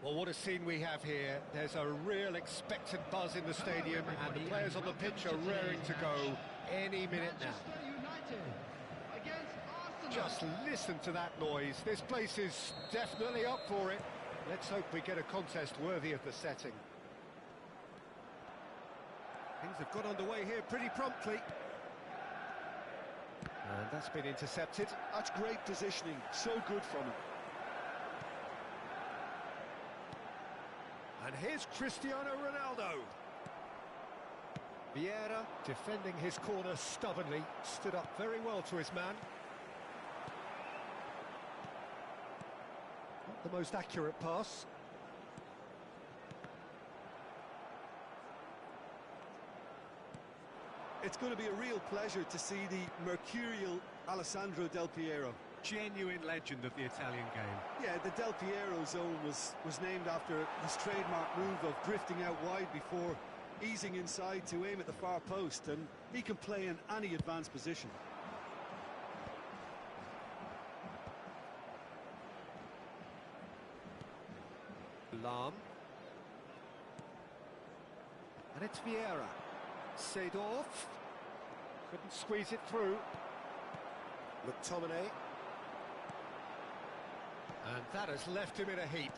Well, what a scene we have here. There's a real expectant buzz in the stadium, and the players on the pitch are raring to go any minute now. Just listen to that noise. This place is definitely up for it. Let's hope we get a contest worthy of the setting. Things have got underway here pretty promptly. And that's been intercepted. That's great positioning, so good from him. And here's Cristiano Ronaldo. Vieira, defending his corner stubbornly, stood up very well to his man. Not the most accurate pass. It's going to be a real pleasure to see the mercurial Alessandro Del Piero. Genuine legend of the Italian game. Yeah, the Del Piero zone was named after his trademark move of drifting out wide before easing inside to aim at the far post, and he can play in any advanced position. Lahm. And it's Vieira. Seedorf. Couldn't squeeze it through. McTominay. And that has left him in a heap.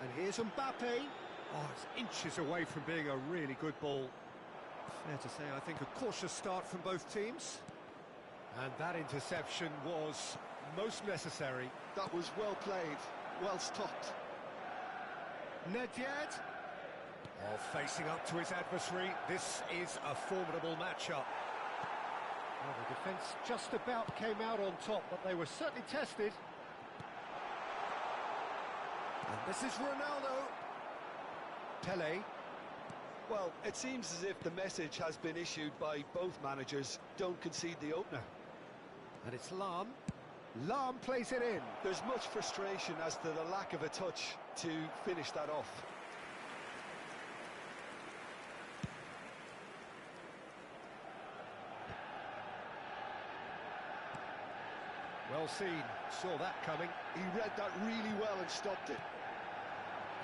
And here's Mbappe. Oh, it's inches away from being a really good ball. Fair to say, I think a cautious start from both teams. And that interception was most necessary. That was well played, well stopped. Nedved. Oh, facing up to his adversary. This is a formidable matchup. Well, the defence just about came out on top, but they were certainly tested. And this is Ronaldo. Pele. Well, it seems as if the message has been issued by both managers. Don't concede the opener. And it's Lahm. Lahm plays it in. There's much frustration as to the lack of a touch to finish that off. Well seen, saw that coming. He read that really well and stopped it.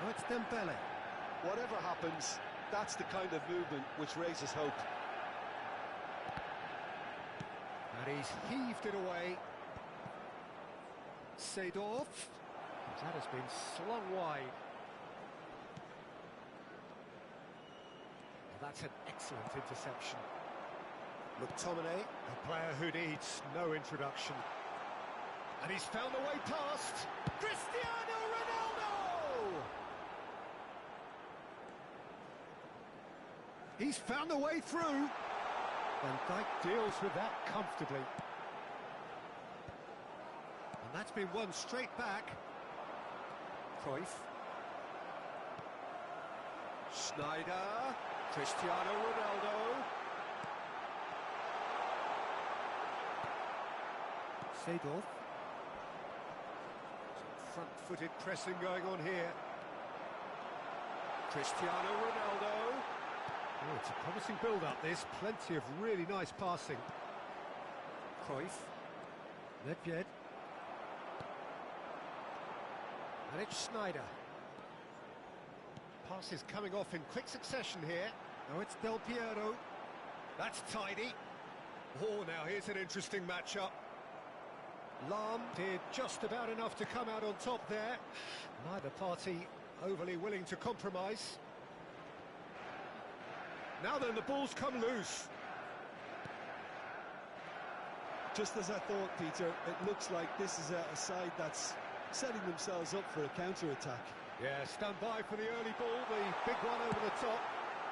Oh, it's Dembele. Whatever happens, that's the kind of movement which raises hope. And he's heaved it away. Seedorf. That has been slung wide. Well, that's an excellent interception. McTominay, a player who needs no introduction. And he's found a way past Cristiano Ronaldo! He's found a way through. Van Dijk deals with that comfortably. And that's been won straight back. Cruyff. Schneider. Cristiano Ronaldo. Seedorf. Front-footed pressing going on here. Cristiano Ronaldo. Oh, it's a promising build-up, this. Plenty of really nice passing. Cruyff. Nedved. And it's Schneider. Passes coming off in quick succession here. Oh, it's Del Piero. That's tidy. Oh, now here's an interesting matchup. Lahm did just about enough to come out on top there. Neither party overly willing to compromise. Now then, the ball's come loose. Just as I thought, Peter, it looks like this is a side that's setting themselves up for a counter-attack. Yeah, stand by for the early ball, the big one over the top.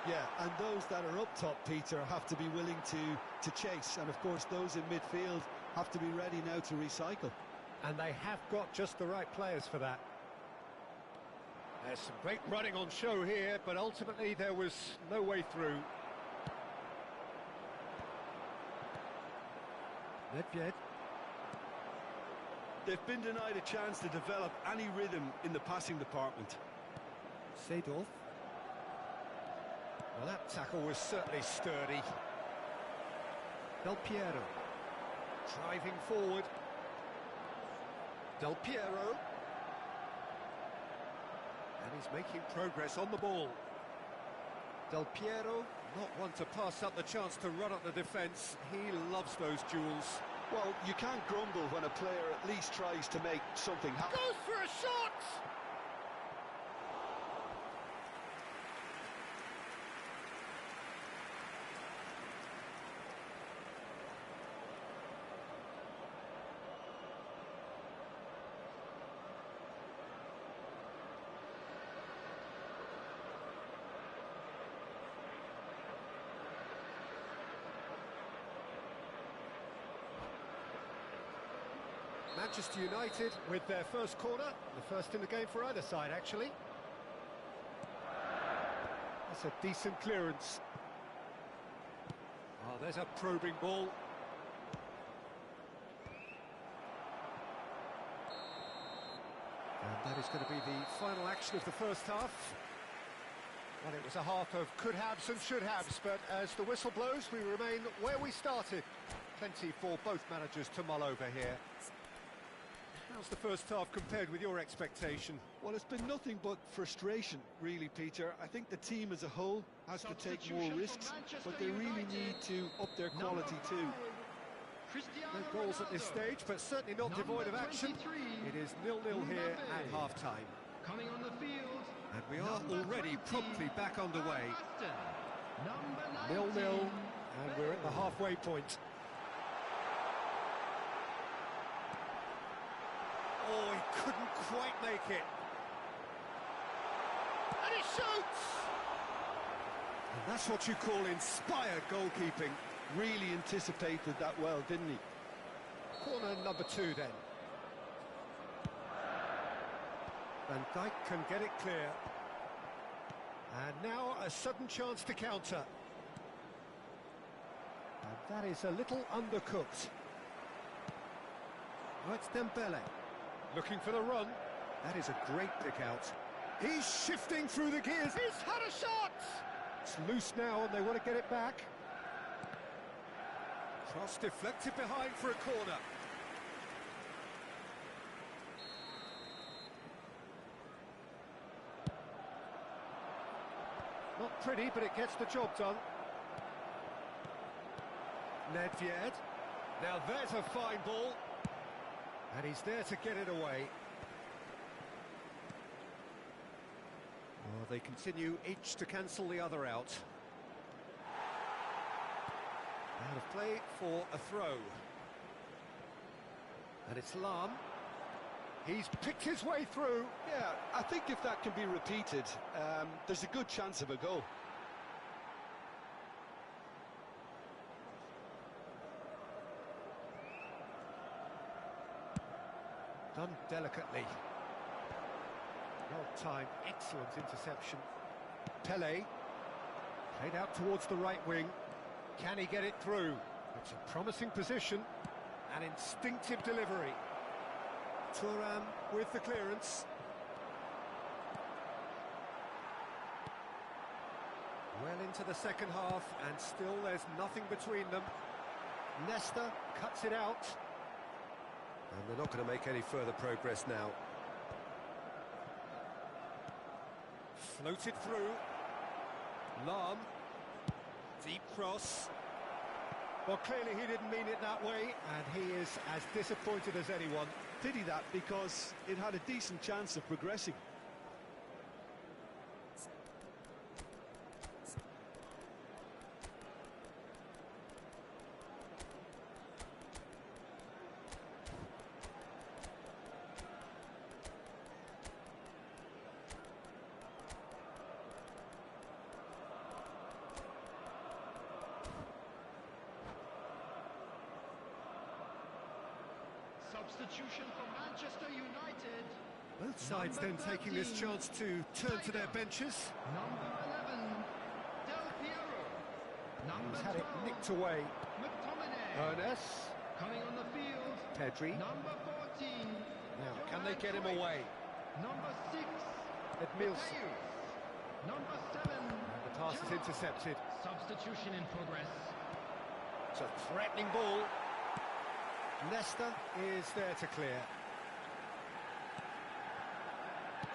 Yeah, and those that are up top, Peter, have to be willing to chase. And, of course, those in midfield have to be ready now to recycle. And they have got just the right players for that. There's some great running on show here, but ultimately there was no way through. Nedved. They've been denied a chance to develop any rhythm in the passing department. Seedorf. Well, that tackle was certainly sturdy. Del Piero. Driving forward. Del Piero. He's making progress on the ball. Del Piero, not one to pass up the chance to run at the defence. He loves those duels. Well, you can't grumble when a player at least tries to make something happen. Goes for a shot! Manchester United with their first corner, the first in the game for either side, actually. That's a decent clearance. Oh, there's a probing ball. And that is going to be the final action of the first half. Well, it was a half of could-haves and should-haves, but as the whistle blows, we remain where we started. Plenty for both managers to mull over here. How's the first half compared with your expectation? Well, it's been nothing but frustration, really, Peter. I think the team as a whole has to take more risks, but they really need to up their quality too. No goals at this stage, but certainly not devoid of action. It is 0-0 here at half-time. Coming on the field. And we are already promptly back underway. 0-0, and we're at the halfway point. Oh, he couldn't quite make it. And he shoots! And that's what you call inspired goalkeeping. Really anticipated that well, didn't he? Corner number 2 then. Van Dijk can get it clear. And now a sudden chance to counter. And that is a little undercooked. Oh, it's Dembele. Looking for the run. That is a great pick out. He's shifting through the gears. He's had a shot! It's loose now and they want to get it back. Cross deflected behind for a corner. Not pretty, but it gets the job done. Nedved. Now there's a fine ball. And he's there to get it away. Well, they continue each to cancel the other out. Out of play for a throw. And it's Lam. He's picked his way through. Yeah, I think if that can be repeated, there's a good chance of a goal. Done delicately. Well timed, excellent interception. Pele, played out towards the right wing. Can he get it through? It's a promising position. An instinctive delivery. Thuram with the clearance. Well into the second half, and still there's nothing between them. Nesta cuts it out. And they're not going to make any further progress now. Floated through. Lam. Deep cross. Well, clearly he didn't mean it that way, and he is as disappointed as anyone. Pity that, because it had a decent chance of progressing. Substitution for Manchester United. Both sides then taking this chance to turn to their benches. Number 11, Del Piero. Number He's had 12, it nicked away. McTominay. Ernest. Coming on the field, Pedri. number 14. Now, can they get him away? Number 6, Edmilson. Mateus. Number 7, And the pass is intercepted. substitution in progress. It's a threatening ball. Nesta is there to clear.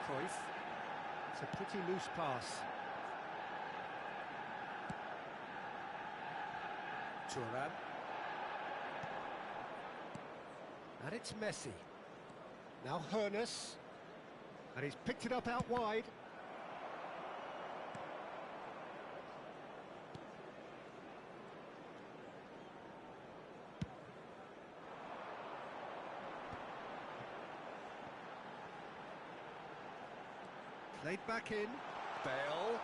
Cruyff. It's a pretty loose pass. Thuram. And it's Messi. Now Hoeneß. And he's picked it up out wide. Played back in. Bale.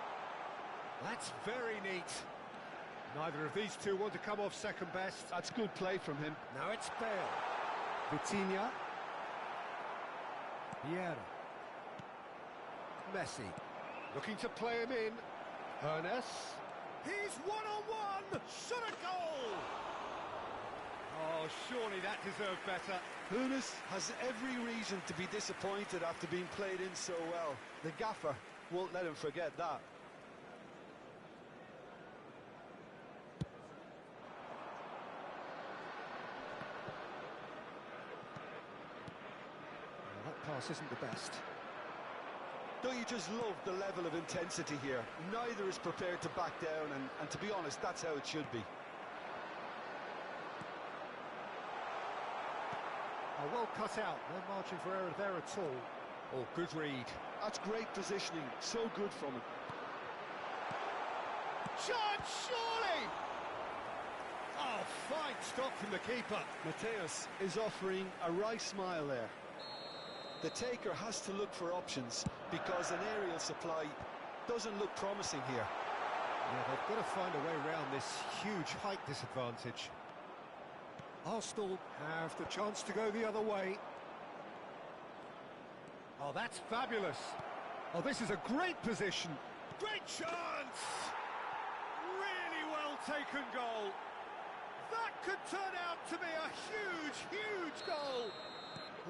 That's very neat. Neither of these two want to come off second best. That's good play from him. Now it's Bale. Vitinha. Vieira. Messi. Looking to play him in. Hoeneß. He's one-on-one! Shot a goal! Oh, surely that deserved better. Hoeneß has every reason to be disappointed after being played in so well. The gaffer won't let him forget that. Well, that pass isn't the best. Don't you just love the level of intensity here? Neither is prepared to back down, and to be honest, that's how it should be. Oh, well cut out. No margin for error there at all. Oh, good read. That's great positioning. So good from him. Chance, surely! Oh, fine stop from the keeper. Mateus is offering a wry smile there. The taker has to look for options because an aerial supply doesn't look promising here. Yeah, they've got to find a way around this huge height disadvantage. Arsenal have the chance to go the other way. Oh, that's fabulous. Oh, this is a great position. Great chance! Really well taken goal. That could turn out to be a huge, huge goal.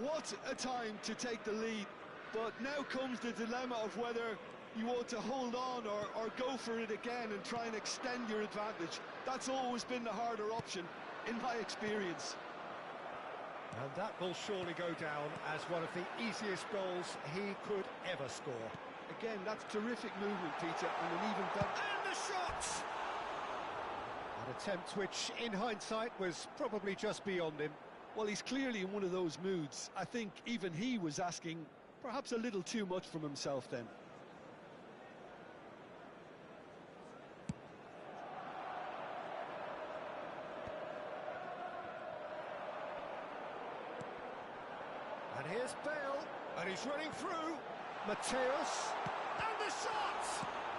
What a time to take the lead, but now comes the dilemma of whether you want to hold on or go for it again and try and extend your advantage. That's always been the harder option, in my experience. And that will surely go down as one of the easiest goals he could ever score. Again, that's terrific movement, Peter, and an even better... And the shot! An attempt which, in hindsight, was probably just beyond him. Well, he's clearly in one of those moods. I think even he was asking perhaps a little too much from himself then. And here's Bale, and he's running through. Mateus, and the shot!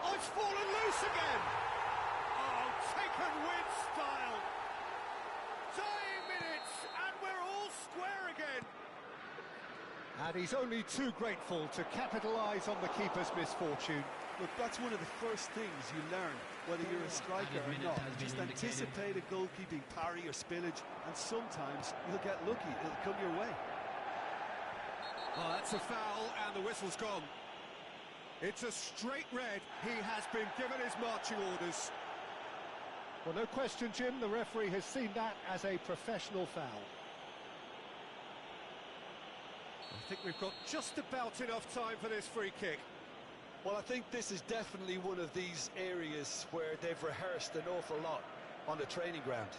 Oh, it's fallen loose again! Oh, taken with style! Dying minutes, and we're all square again! And he's only too grateful to capitalise on the keeper's misfortune. Look, that's one of the first things you learn, whether you're a striker or not. Just anticipate a goalkeeping parry or spillage, and sometimes you'll get lucky. It'll come your way. Oh, that's a foul, and the whistle's gone. It's a straight red. He has been given his marching orders. Well, no question, Jim, the referee has seen that as a professional foul. I think we've got just about enough time for this free kick. Well, I think this is definitely one of these areas where they've rehearsed an awful lot on the training ground.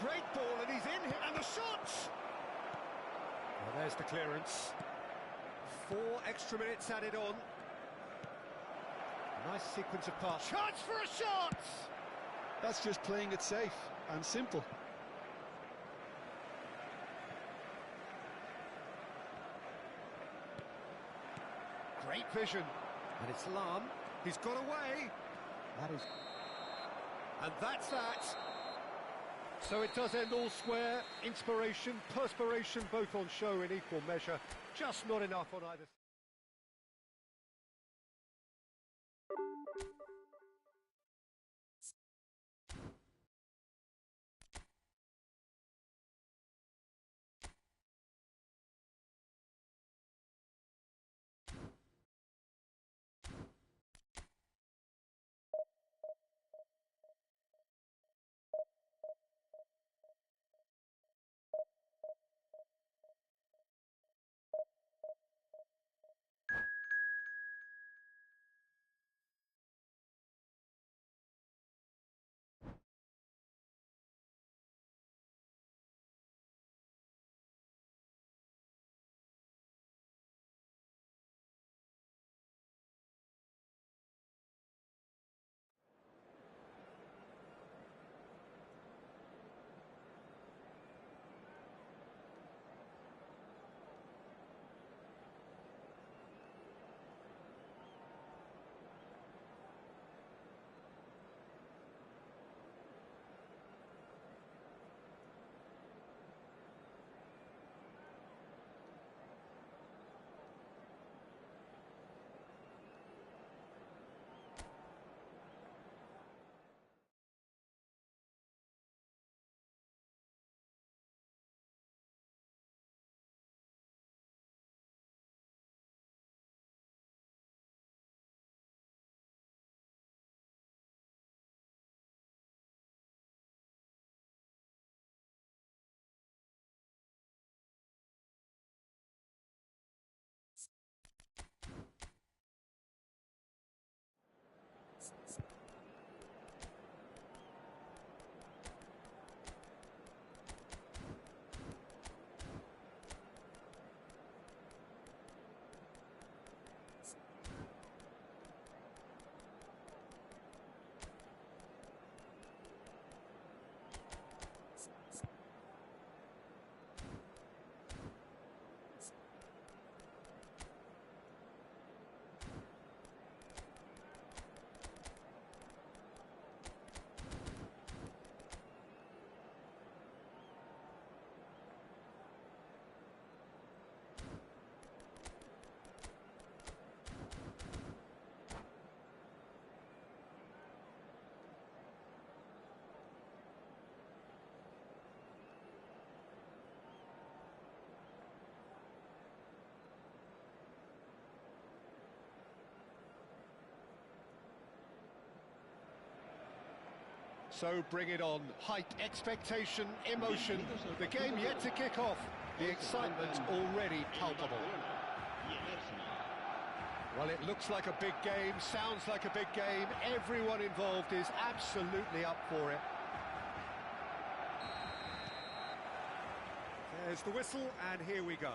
Great ball, and he's in here, and the shot! Well, there's the clearance. 4 extra minutes added on. Nice sequence of pass. Chance for a shot! That's just playing it safe and simple. Great vision. And it's Lam. He's got away. That is... And that's that. So it does end all square. Inspiration, perspiration, both on show in equal measure. Just not enough on either side. So bring it on. Hype, expectation, emotion. The game yet to kick off. The excitement already palpable. Well, it looks like a big game, sounds like a big game. Everyone involved is absolutely up for it. There's the whistle, and here we go.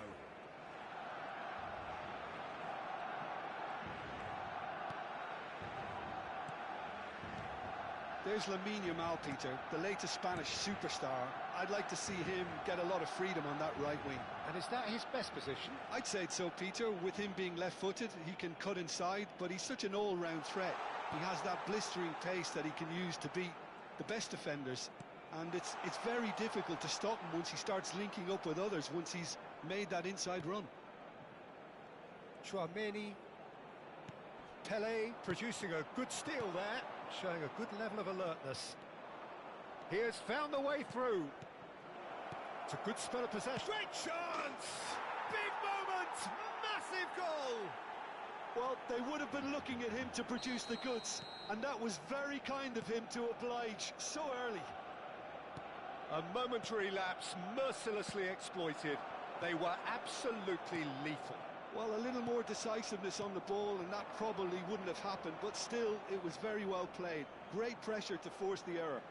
There's Lamine Yamal, Peter, the latest Spanish superstar. I'd like to see him get a lot of freedom on that right wing. And is that his best position? I'd say so, Peter. With him being left-footed, he can cut inside, but he's such an all-round threat. He has that blistering pace that he can use to beat the best defenders. And it's very difficult to stop him once he starts linking up with others, once he's made that inside run. Chouameni. Pele producing a good steal there, showing a good level of alertness. He has found the way through. It's a good spell of possession. Great chance! Big moment! Massive goal! Well, they would have been looking at him to produce the goods, and that was very kind of him to oblige so early. A momentary lapse, mercilessly exploited. They were absolutely lethal. Well, a little more decisiveness on the ball, and that probably wouldn't have happened, but still, it was very well played. Great pressure to force the error.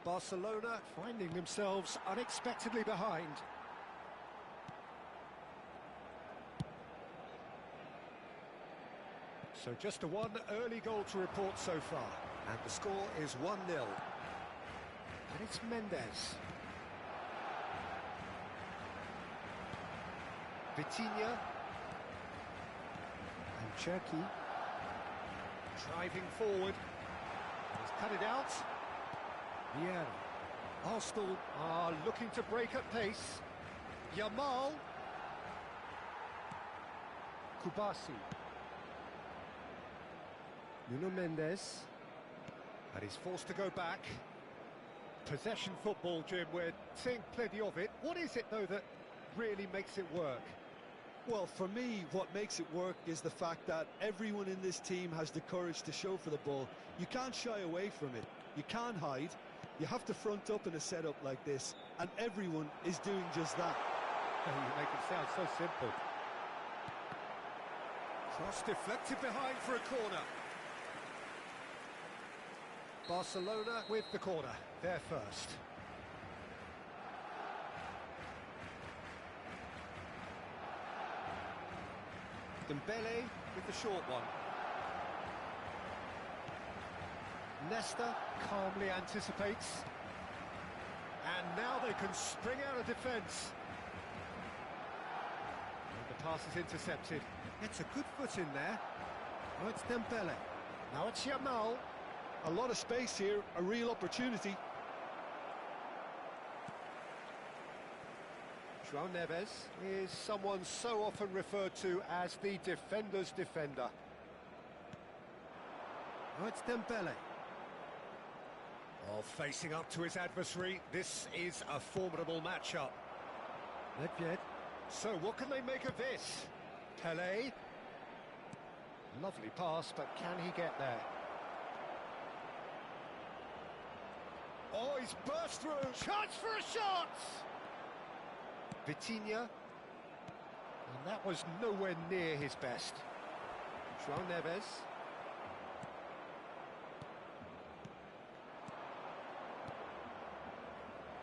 Barcelona finding themselves unexpectedly behind. So just a one early goal to report so far. And the score is 1-0. And it's Mendes. Vitinha. And Cherki. Driving forward. He's cut it out. Vieira. Arsenal are looking to break at pace. Yamal. Kubasi. Nuno Mendes. And he's forced to go back. Possession football, Jim, we're seeing plenty of it. What is it, though, that really makes it work? Well, for me, what makes it work is the fact that everyone in this team has the courage to show for the ball. You can't shy away from it. You can't hide. You have to front up in a setup like this, and everyone is doing just that. Oh, you make it sound so simple. Cross deflected behind for a corner. Barcelona with the corner, they're first. Dembele with the short one. Nesta calmly anticipates. And now they can spring out of defence. And the pass is intercepted. It's a good foot in there. Now it's Dembele. Now it's Yamal. A lot of space here, a real opportunity. João Neves is someone so often referred to as the defender's defender. Now it's Dembele. Oh, facing up to his adversary, this is a formidable matchup. Nedved. So what can they make of this? Pele. Lovely pass, but can he get there? Oh, he's burst through. Chance for a shot! Vitinha. And that was nowhere near his best. João Neves.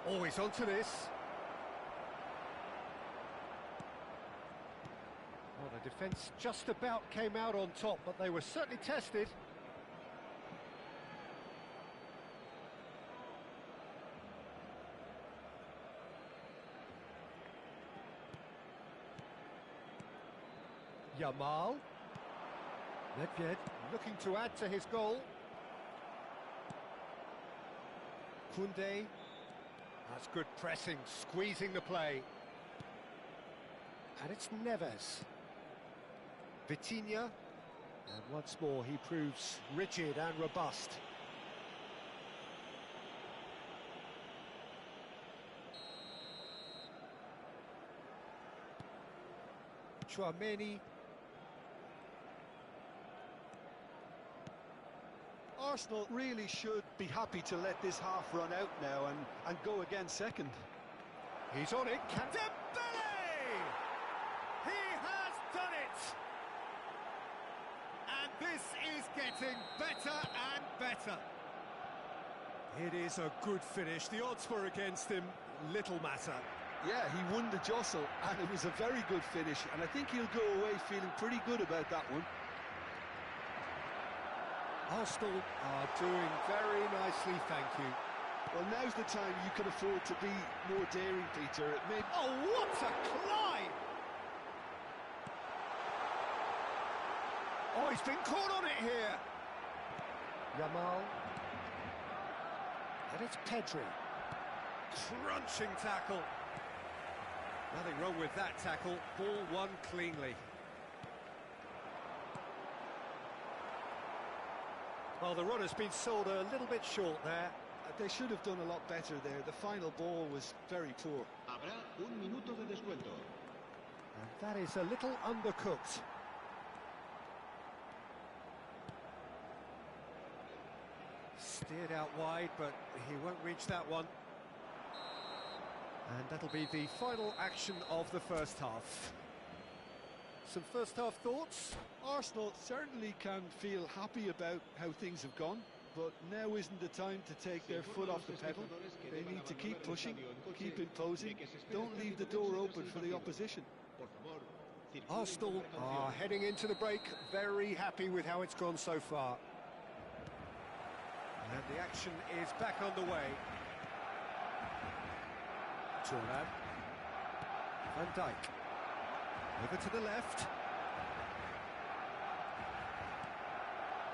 Oh, he's onto this. Well, the defence just about came out on top, but they were certainly tested. Yamal. Nedved looking to add to his goal. Koundé. That's good pressing, squeezing the play. And it's Neves. Vitinha. And once more he proves rigid and robust. Chouameni. Arsenal really should be happy to let this half run out now and go again second. He's on it. Dembele! He has done it! And this is getting better and better. It is a good finish. The odds were against him. Little matter. Yeah, he won the jostle, and it was a very good finish, and I think he'll go away feeling pretty good about that one. Arsenal are doing very nicely, thank you. Well, now's the time you can afford to be more daring, Peter. It may... Oh, what a climb! Oh, he's been caught on it here. Yamal. And it's Pedri. Crunching tackle. Nothing wrong with that tackle. Ball won cleanly. Well, the run has been sold a little bit short there. They should have done a lot better there. The final ball was very poor. Habrá un minuto de descuento. And that is a little undercooked. Steered out wide, but he won't reach that one. And that'll be the final action of the first half. Some first half thoughts? Arsenal certainly can feel happy about how things have gone, but now isn't the time to take their foot off the pedal. They need to keep pushing, keep imposing, don't leave the door open for the opposition. Arsenal are heading into the break very happy with how it's gone so far. And the action is back underway. Thuram. Van Dijk. Over to the left.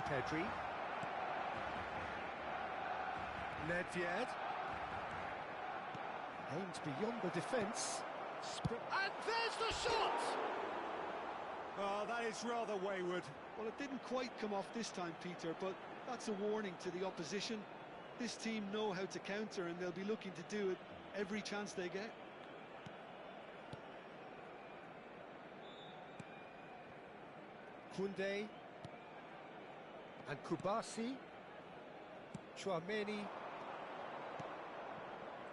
Pedri. Nedved. Aimed beyond the defence. And there's the shot! Oh, that is rather wayward. Well, it didn't quite come off this time, Peter, but that's a warning to the opposition. This team know how to counter, and they'll be looking to do it every chance they get. Koundé and Kubasi, Chouameni,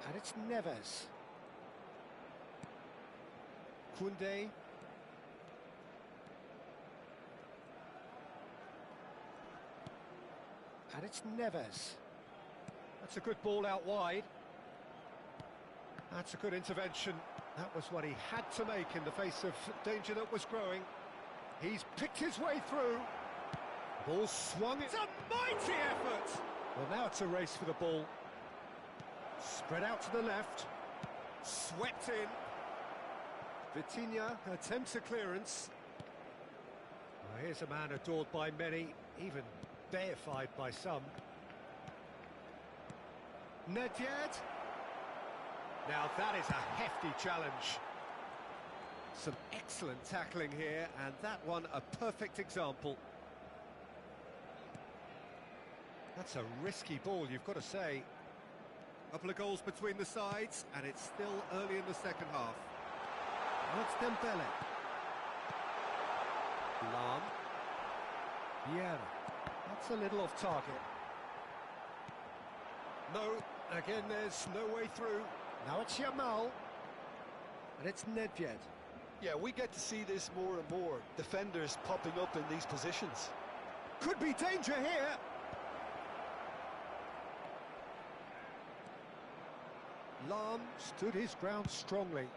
and it's Neves. Koundé. And it's Neves. That's a good ball out wide. That's a good intervention. That was what he had to make in the face of danger that was growing. He's picked his way through. Ball swung. It's a mighty effort! Well, now it's a race for the ball. Spread out to the left. Swept in. Vitinha attempts a clearance. Well, here's a man adored by many, even deified by some. Nedved. Now that is a hefty challenge. Some excellent tackling here, and that one a perfect example. That's a risky ball, you've got to say. Couple of goals between the sides, and it's still early in the second half. That's Dembele. Lam. Vieira. That's a little off target. No, again there's no way through. Now it's Yamal. And it's Nedved. Yeah, we get to see this more and more. Defenders popping up in these positions. Could be danger here. Lam stood his ground strongly. And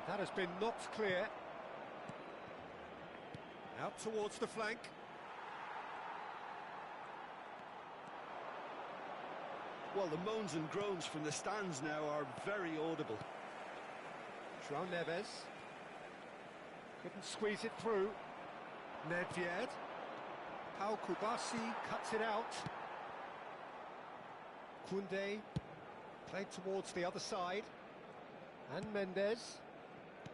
that has been knocked clear. Out towards the flank. Well, the moans and groans from the stands now are very audible. João Neves. Couldn't squeeze it through. Nedved. Pau Kubasi cuts it out. Koundé. Played towards the other side. And Mendes.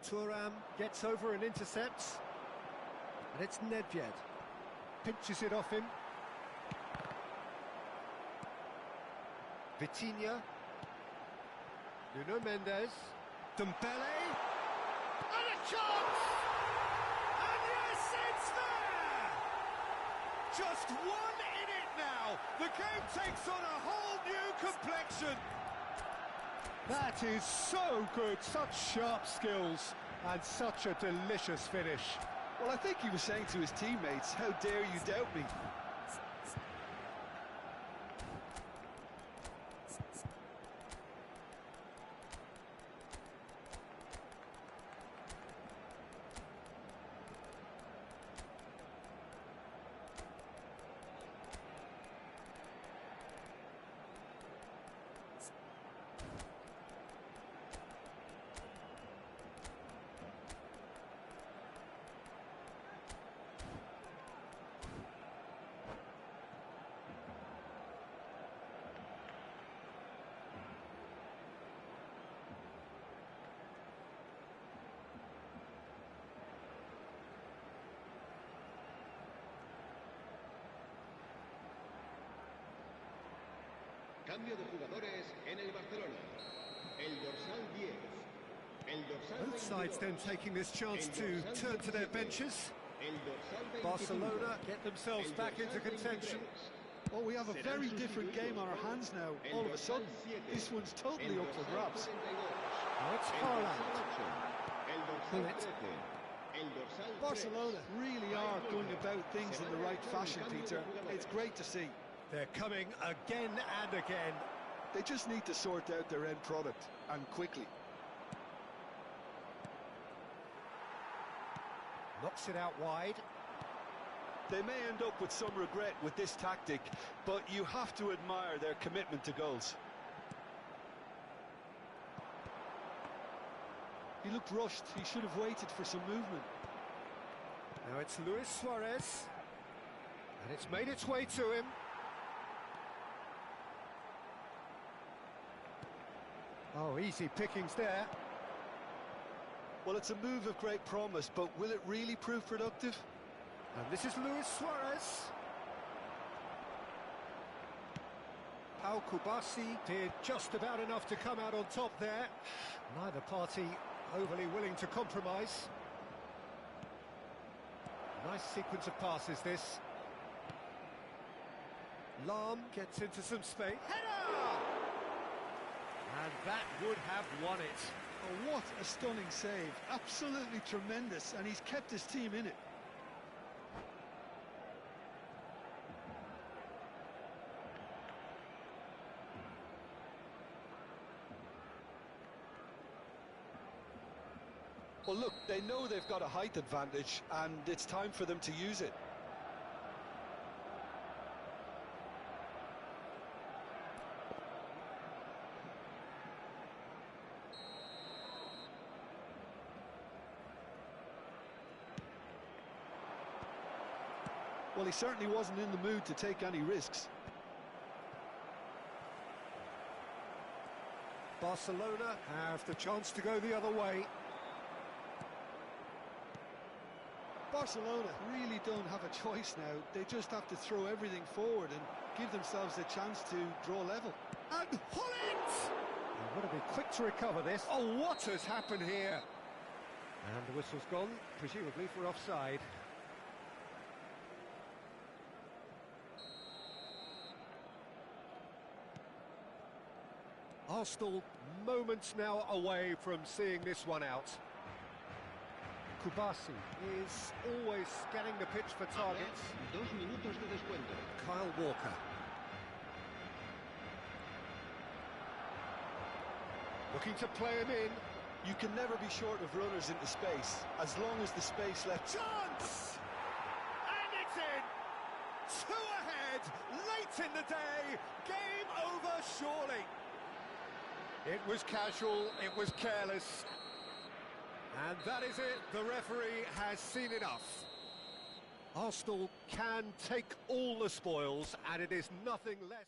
Thuram gets over and intercepts. And it's Nedved. Pinches it off him. Vitinha. Nuno Mendes. Dembele. And a chance! And yes, it's there! Just one in Wow, the game takes on a whole new complexion. That is so good, such sharp skills and such a delicious finish. Well, I think he was saying to his teammates, how dare you doubt me? Cambio de jugadores en el Barcelona. El dorsal 10. El dorsal Both sides then taking this chance to turn to their benches. Barcelona get themselves back into contention. Oh, we have a very different game on our hands now. All of a sudden, this one's totally up for grabs. Now it's Haaland. Bullet. Barcelona really are going about things in the right fashion, Peter. It's great to see. They're coming again and again. They just need to sort out their end product, and quickly. Knocks it out wide. They may end up with some regret with this tactic, but you have to admire their commitment to goals. He looked rushed. He should have waited for some movement. Now it's Luis Suarez. And it's made its way to him. Oh, easy pickings there. Well, it's a move of great promise, but will it really prove productive? And this is Luis Suarez. Pau Kubasi did just about enough to come out on top there. Neither party overly willing to compromise. Nice sequence of passes, this. Lam gets into some space. Header! And that would have won it. Oh, what a stunning save. Absolutely tremendous, and he's kept his team in it. Well, look, they know they've got a height advantage, and it's time for them to use it. Well, he certainly wasn't in the mood to take any risks. Barcelona have the chance to go the other way. Barcelona really don't have a choice now. They just have to throw everything forward and give themselves a chance to draw level. And Hullet! They want to be quick to recover this. Oh, what has happened here? And the whistle's gone, presumably for offside. Arsenal moments now away from seeing this one out. Kubasi is always scanning the pitch for targets. 2 minutos de descuento. Kyle Walker. Looking to play him in. You can never be short of runners into space, as long as the space left. Chance! And it's in! 2 ahead, late in the day. Game over, surely. It was casual, it was careless. And that is it, the referee has seen enough. Arsenal can take all the spoils, and it is nothing less.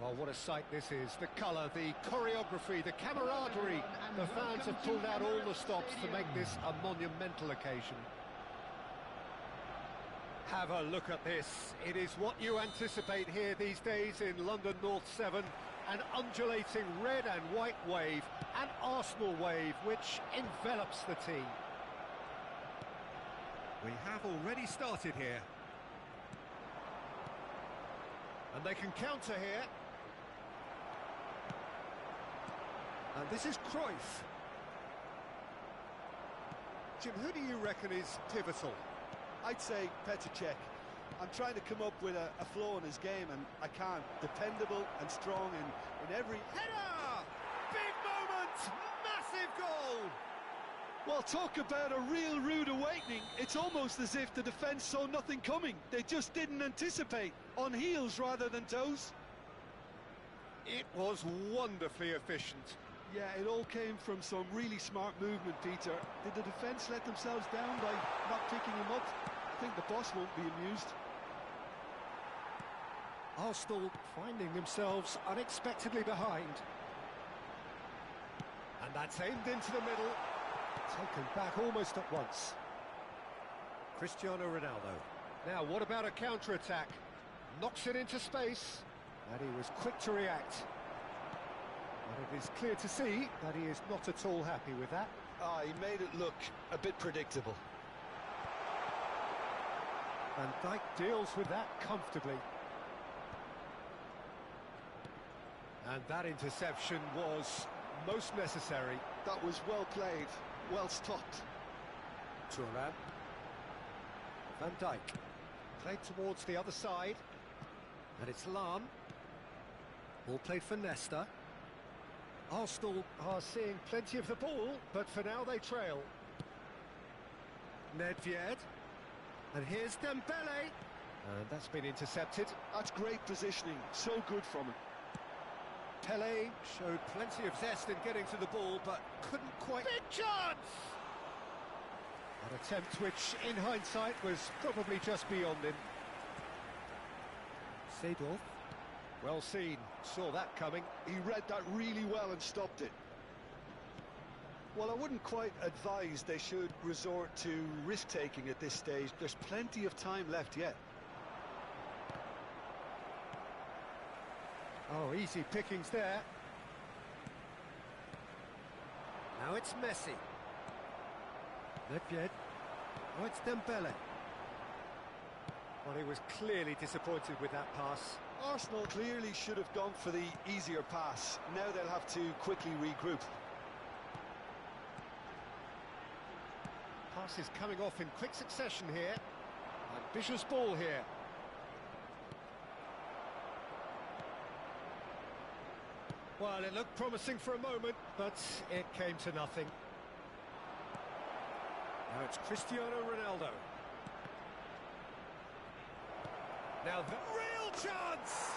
Well, what a sight this is. The colour, the choreography, the camaraderie. The fans have pulled out all the stops to make this a monumental occasion. Have a look at this. It is what you anticipate here these days in London North 7. An undulating red and white wave, an Arsenal wave which envelops the team. We have already started here. And they can counter here. And this is Cruyff. Jim, who do you reckon is pivotal? I'd say Petr Cech. I'm trying to come up with a flaw in his game, and I can't. Dependable and strong in every... Header! Big moment! Massive goal! Well, talk about a real rude awakening. It's almost as if the defence saw nothing coming. They just didn't anticipate. On heels rather than toes. It was wonderfully efficient. Yeah, it all came from some really smart movement, Peter. Did the defence let themselves down by not picking him up? I think the boss won't be amused. Arsenal finding themselves unexpectedly behind. And that's aimed into the middle. Taken back almost at once. Cristiano Ronaldo. Now, what about a counter-attack? Knocks it into space. And he was quick to react. But it is clear to see that he is not at all happy with that. He made it look a bit predictable. Van Dijk deals with that comfortably. And that interception was most necessary. That was well played, well stopped. Thuram. Van Dijk. Played towards the other side. And it's Lahm. Ball played for Nesta. Arsenal are seeing plenty of the ball, but for now they trail. Nedved. And here's Dembele. And that's been intercepted. That's great positioning, so good from him. Pele showed plenty of zest in getting to the ball, but couldn't quite... Big chance! An attempt which, in hindsight, was probably just beyond him. Seedorf. Well seen, saw that coming. He read that really well and stopped it. Well, I wouldn't quite advise they should resort to risk-taking at this stage. There's plenty of time left yet. Oh, easy pickings there. Now it's Messi. Nedved. Oh, it's Dembele. Well, he was clearly disappointed with that pass. Arsenal clearly should have gone for the easier pass. Now they'll have to quickly regroup. Pass is coming off in quick succession here. Ambitious ball here. Well, it looked promising for a moment, but it came to nothing. Now it's Cristiano Ronaldo. Now the real chance!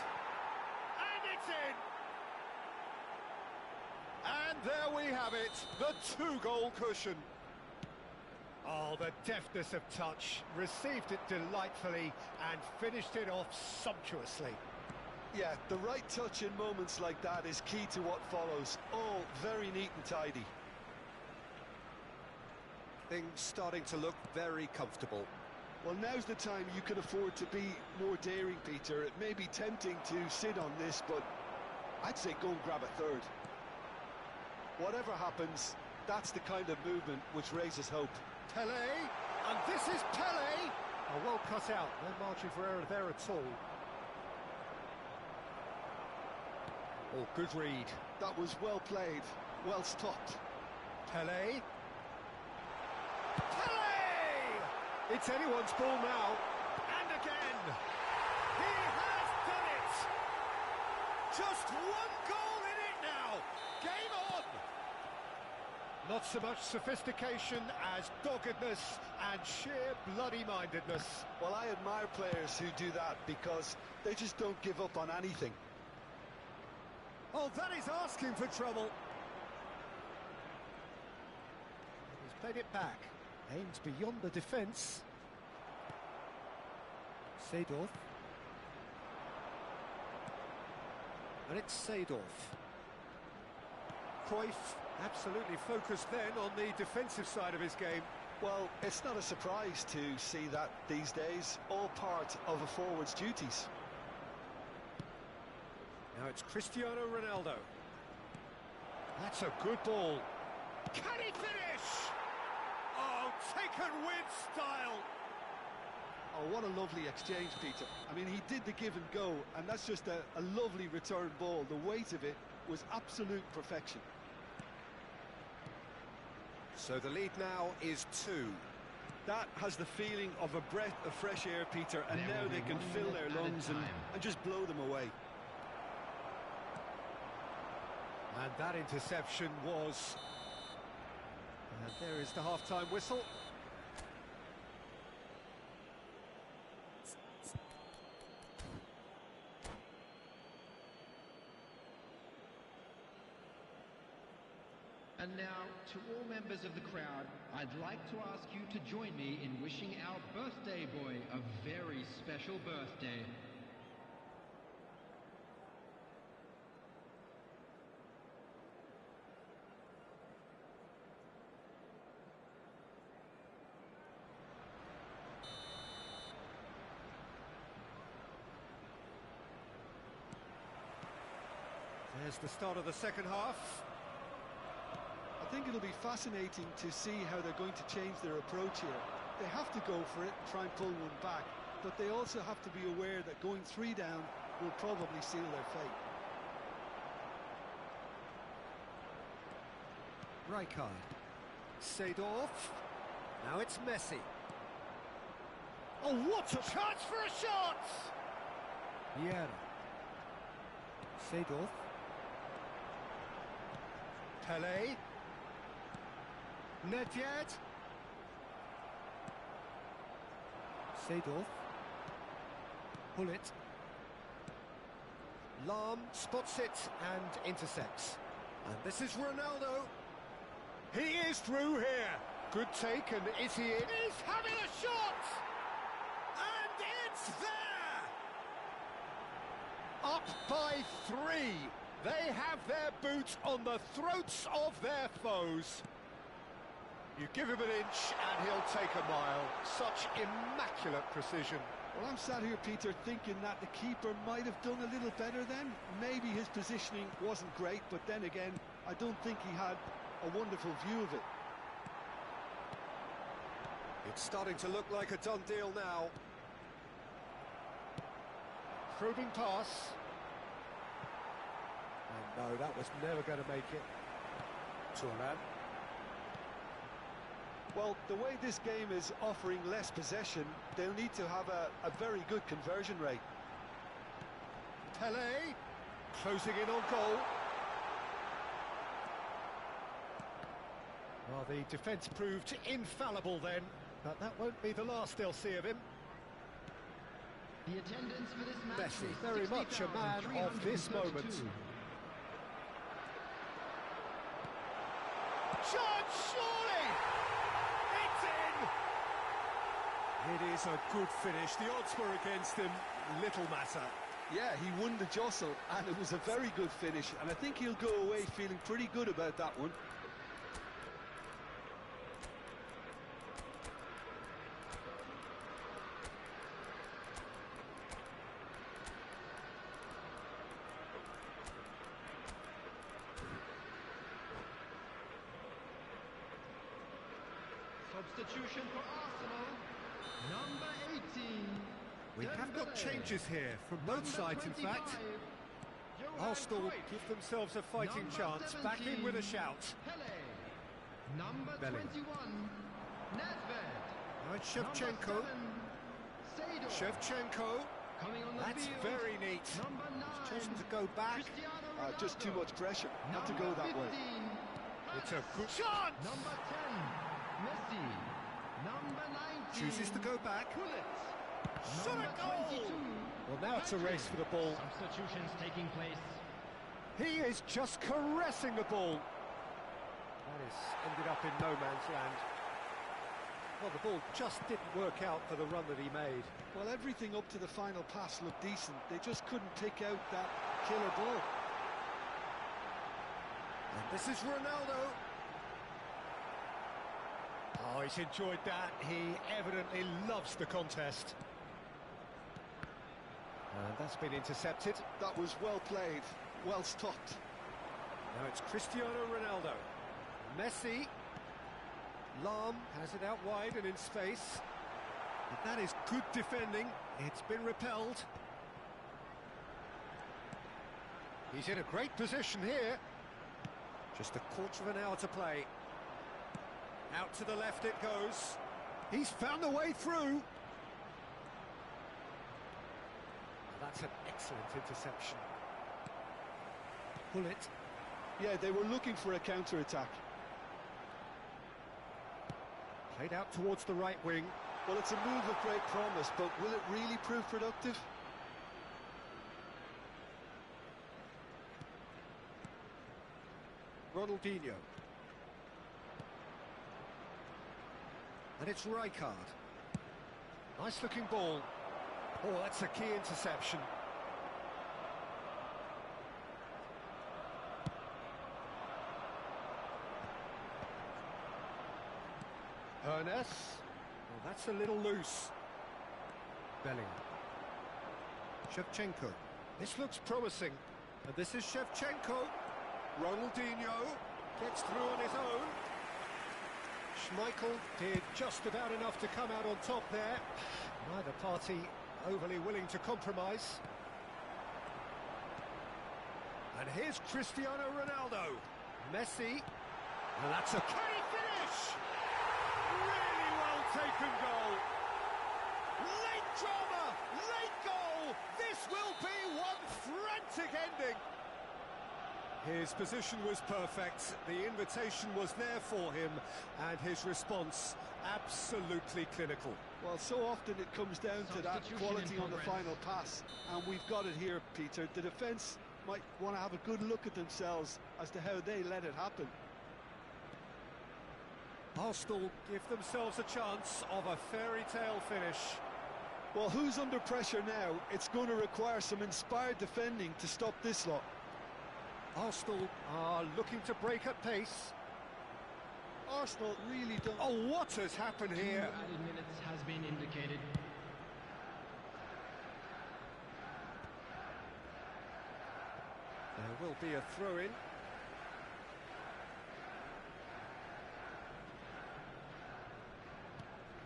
And it's in! And there we have it, the two-goal cushion. Oh, the deftness of touch, received it delightfully and finished it off sumptuously. Yeah, the right touch in moments like that is key to what follows. All very neat and tidy. Things starting to look very comfortable. Well, now's the time you can afford to be more daring, Peter. It may be tempting to sit on this, but I'd say go and grab a third. Whatever happens, that's the kind of movement which raises hope. Pele, and this is Pele! Oh, well cut out, no margin for error there at all. Oh, good read. That was well played, well stopped. Pele. Pele! It's anyone's ball now. And again. He has done it. Just one goal in it now. Game on. Not so much sophistication as doggedness and sheer bloody-mindedness. Well, I admire players who do that because they just don't give up on anything. Oh, that is asking for trouble. He's played it back. Aims beyond the defence. Seedorf. And it's Seedorf. Cruyff absolutely focused then on the defensive side of his game. Well, it's not a surprise to see that these days, all part of a forward's duties. Now it's Cristiano Ronaldo. That's a good ball. Can he finish? Oh, taken with style. Oh, what a lovely exchange, Peter. I mean, he did the give and go, and that's just a lovely return ball. The weight of it was absolute perfection. So the lead now is 2. That has the feeling of a breath of fresh air, Peter, and now they can fill their lungs and just blow them away. And that interception was... And there is the half-time whistle. And now, to all members of the crowd, I'd like to ask you to join me in wishing our birthday boy a very special birthday. There's the start of the second half. I think it'll be fascinating to see how they're going to change their approach here. They have to go for it and try and pull one back, but they also have to be aware that going 3 down will probably seal their fate. Rijkaard. Seedorf. Now it's Messi. Oh, what a chance for a shot! Vieira. Seedorf. Pelé. Nedved. Seedorf. Hullet. Lahm spots it and intercepts. And this is Ronaldo. He is through here. Good take, and is he in? He's having a shot! And it's there! Up by 3. They have their boots on the throats of their foes. You give him an inch and he'll take a mile. Such immaculate precision. Well, I'm sat here, Peter, thinking that the keeper might have done a little better then. Maybe his positioning wasn't great, but then again, I don't think he had a wonderful view of it. It's starting to look like a done deal now. Probing pass. And no, that was never going to make it. Turan. Well, the way this game is offering less possession, they'll need to have a very good conversion rate. Pelé, closing in on goal. Well, the defence proved infallible then, but that won't be the last they'll see of him. The attendance for this match Messi, is very much a man of this moment. Shot, surely! It's in! It is a good finish. The odds were against him. Little matter. Yeah, he won the jostle, and it was a very good finish, and I think he'll go away feeling pretty good about that one. Substitution for Arsenal, number 18. We have got changes here from both sides, in fact. Arsenal give themselves a fighting chance. Back in with a shout. Pelé. Number Bellingham. 21, Nedved. Now it's Shevchenko. Seedorf. Shevchenko. Coming on the That's field. very neat. Number 9. He's chosen to go back. Cristiano Just too Ronaldo. much pressure, not to go Number that way. 15, It's a good shot. Number 10, Messi. Number 19, Chooses to go back. Hullet. Shot Number a goal. 22, Well, now it's a race for the ball. substitutions taking place. He is just caressing the ball. That has ended up in no man's land. Well, the ball just didn't work out for the run that he made. Well, everything up to the final pass looked decent. They just couldn't pick out that killer ball. And this is Ronaldo. Oh, he's enjoyed that. He evidently loves the contest. And that's been intercepted. That was well played, well stopped. Now it's Cristiano Ronaldo. Messi. Lam has it out wide and in space. But that is good defending. It's been repelled. He's in a great position here. Just a quarter of an hour to play. Out to the left it goes. He's found the way through. That's an excellent interception. Pull it. Yeah, they were looking for a counter-attack. Played out towards the right wing. Well, it's a move of great promise, but will it really prove productive? Ronaldinho. And it's Rijkaard. Nice looking ball. Oh, that's a key interception. Ernest. Well, that's a little loose. Bellingham. Shevchenko. This looks promising. And this is Shevchenko. Ronaldinho gets through on his own. Schmeichel did just about enough to come out on top there. Neither party overly willing to compromise. And here's Cristiano Ronaldo. Messi. And that's a... Can he finish? Really well taken goal. Late drama, late goal. This will be one frantic ending. His position was perfect, the invitation was there for him, and his response absolutely clinical. Well, so often it comes down to that quality on the final pass, and we've got it here, Peter. The defence might want to have a good look at themselves as to how they let it happen. Arsenal give themselves a chance of a fairy tale finish. Well, who's under pressure now? It's going to require some inspired defending to stop this lot. Arsenal are looking to break at pace. Arsenal really don't... Oh, what has happened here? 2 added minutes has been indicated. There will be a throw-in.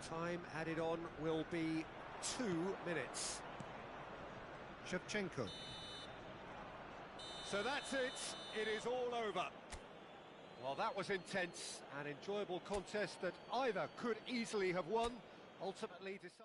Time added on will be 2 minutes. Shevchenko. So that's it. It is all over. Well, that was intense, an enjoyable contest that either could easily have won, ultimately decided.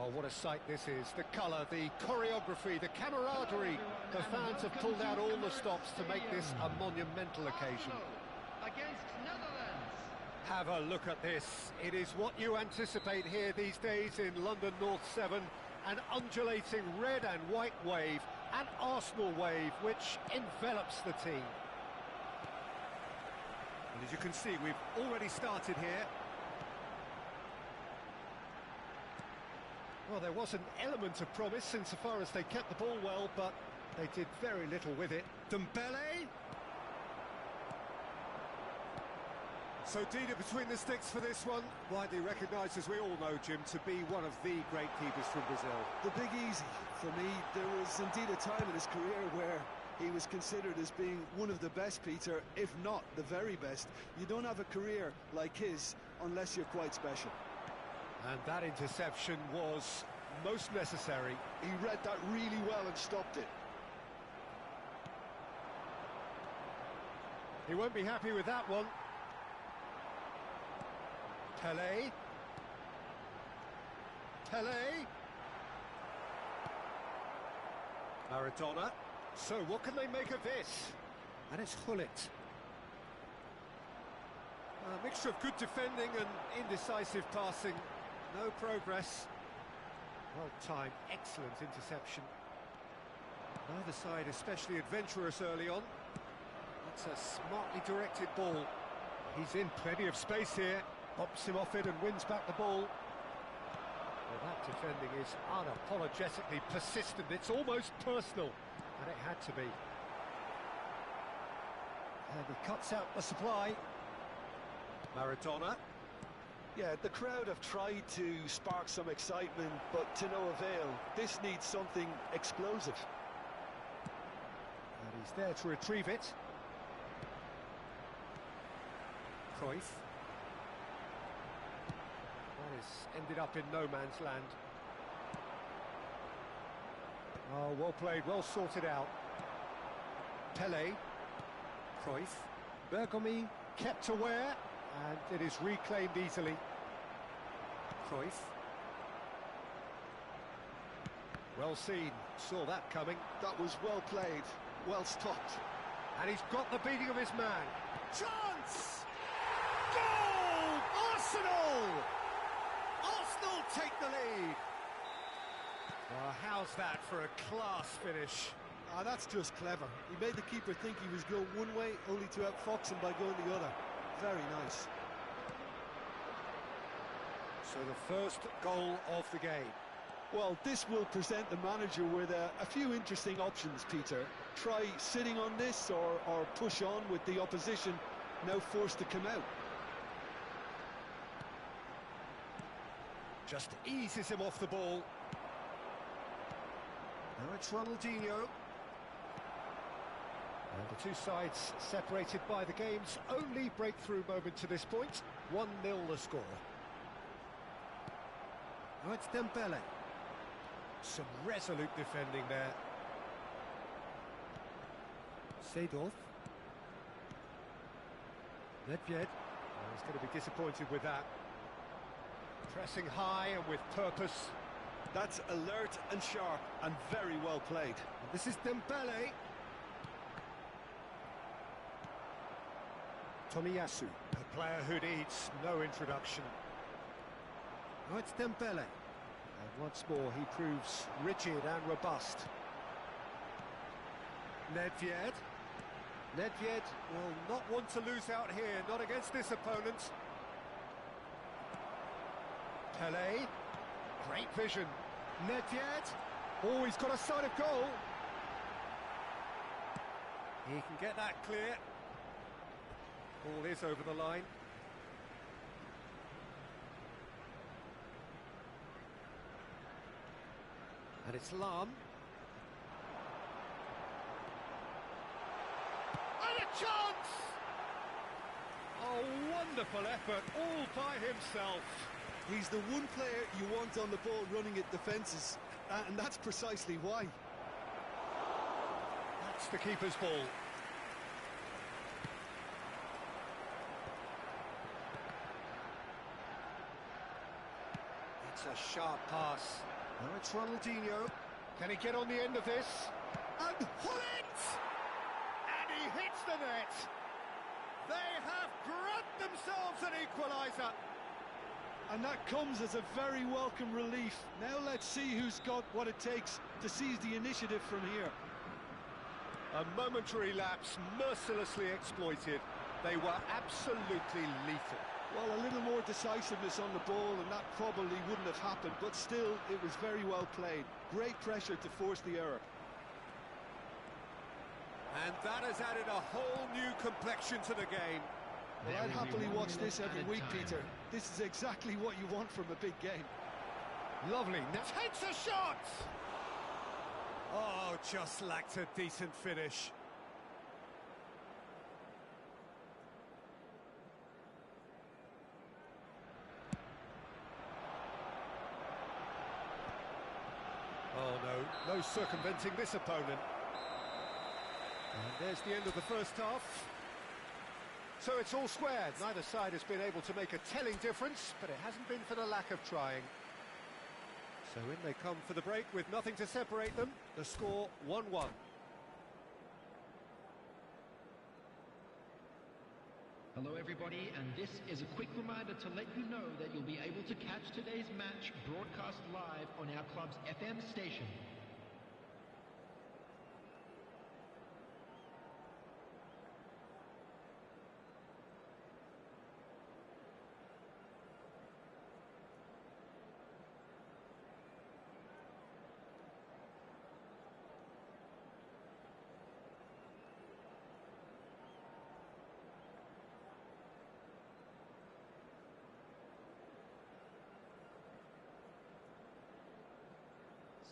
Oh, what a sight this is. The colour, the choreography, the camaraderie. The fans have pulled out all the stops to make this a monumental occasion. Against Netherlands. Have a look at this. It is what you anticipate here these days in London North 7. An undulating red and white wave, an Arsenal wave, which envelops the team. And as you can see, we've already started here. Well, there was an element of promise insofar as they kept the ball well, but they did very little with it. Dembele. So Dida between the sticks for this one. Widely recognised, as we all know, Jim, to be one of the great keepers from Brazil. The Big Easy. For me, there was indeed a time in his career where he was considered as being one of the best, Peter, if not the very best. You don't have a career like his unless you're quite special. And that interception was most necessary. He read that really well and stopped it. He won't be happy with that one. Pele. Maradona. So what can they make of this? And it's Hullet. A mixture of good defending and indecisive passing. No progress. Well timed, excellent interception. Neither side especially adventurous early on. It's a smartly directed ball. He's in plenty of space here. Pops him off it and wins back the ball. Well, that defending is unapologetically persistent. It's almost personal, and it had to be. And he cuts out the supply. Maradona. Yeah, the crowd have tried to spark some excitement, but to no avail. This needs something explosive. And he's there to retrieve it. Cruyff. That has ended up in no man's land. Oh, well played, well sorted out. Pele. Cruyff. Bergomi kept aware, and it is reclaimed easily. Cruyff. Well seen, saw that coming. That was well played, well stopped. And he's got the beating of his man. Chance! Goal! Arsenal! Arsenal take the lead. Well, how's that for a class finish? Ah, that's just clever. He made the keeper think he was going one way, only to outfox him by going the other. Very nice. So the first goal of the game. Well, this will present the manager with a few interesting options, Peter. Try sitting on this or push on with the opposition now forced to come out. Just eases him off the ball. Now it's Ronaldinho. And the two sides separated by the game's only breakthrough moment to this point. 1-0 the score. Now it's Dembele. Some resolute defending there. Seedorf. Nedved. Oh, he's going to be disappointed with that. Pressing high and with purpose. That's alert and sharp and very well played. And this is Dembele. Tomiyasu, a player who needs no introduction. Now it's Dembele. And once more he proves rigid and robust. Nedved. Nedved will not want to lose out here, not against this opponent. Pele. Great vision. Nedved. Oh, he's got a sight of goal. He can get that clear. Ball is over the line. And it's Lam. And a chance! Oh, wonderful effort, all by himself. He's the one player you want on the ball running at defences, and that's precisely why. That's the keeper's ball. It's That's a sharp pass. Now it's Ronaldinho. Can he get on the end of this? And Hullet! And he hits the net. They have grabbed themselves an equaliser. And that comes as a very welcome relief. Now let's see who's got what it takes to seize the initiative from here. A momentary lapse, mercilessly exploited. They were absolutely lethal. Well, a little more decisiveness on the ball and that probably wouldn't have happened, but still, it was very well played. Great pressure to force the error. And that has added a whole new complexion to the game. Well, I'd happily watch this every week, Peter. This is exactly what you want from a big game. Lovely. Now takes a shot! Oh, just lacked a decent finish. Oh, no circumventing this opponent. And there's the end of the first half. So it's all squared. Neither side has been able to make a telling difference, but it hasn't been for the lack of trying. So in they come for the break with nothing to separate them. The score 1-1. Hello everybody, and this is a quick reminder to let you know that you'll be able to catch today's match broadcast live on our club's FM station.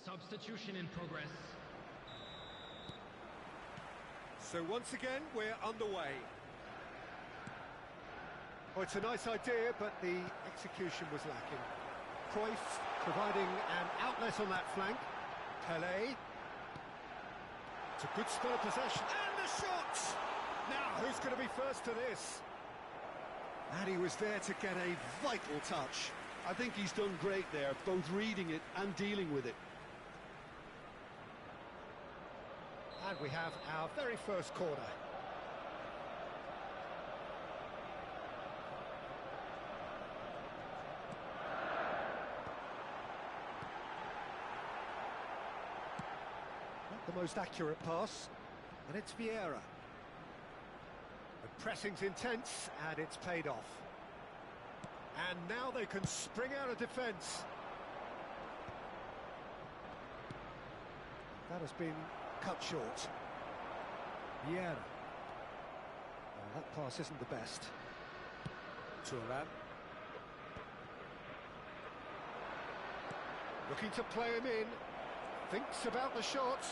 Substitution in progress. So once again, we're underway. Oh, it's a nice idea, but the execution was lacking. Cruyff providing an outlet on that flank. Pelé. It's a good spell of possession. And the shot! Now, who's going to be first to this? And he was there to get a vital touch. I think he's done great there, both reading it and dealing with it. And we have our very first corner. Not the most accurate pass, and it's Vieira. The pressing's intense, and it's paid off. And now they can spring out of defence. That has been cut short. Vieira. Oh, that pass isn't the best. Turan. Looking to play him in. Thinks about the shot.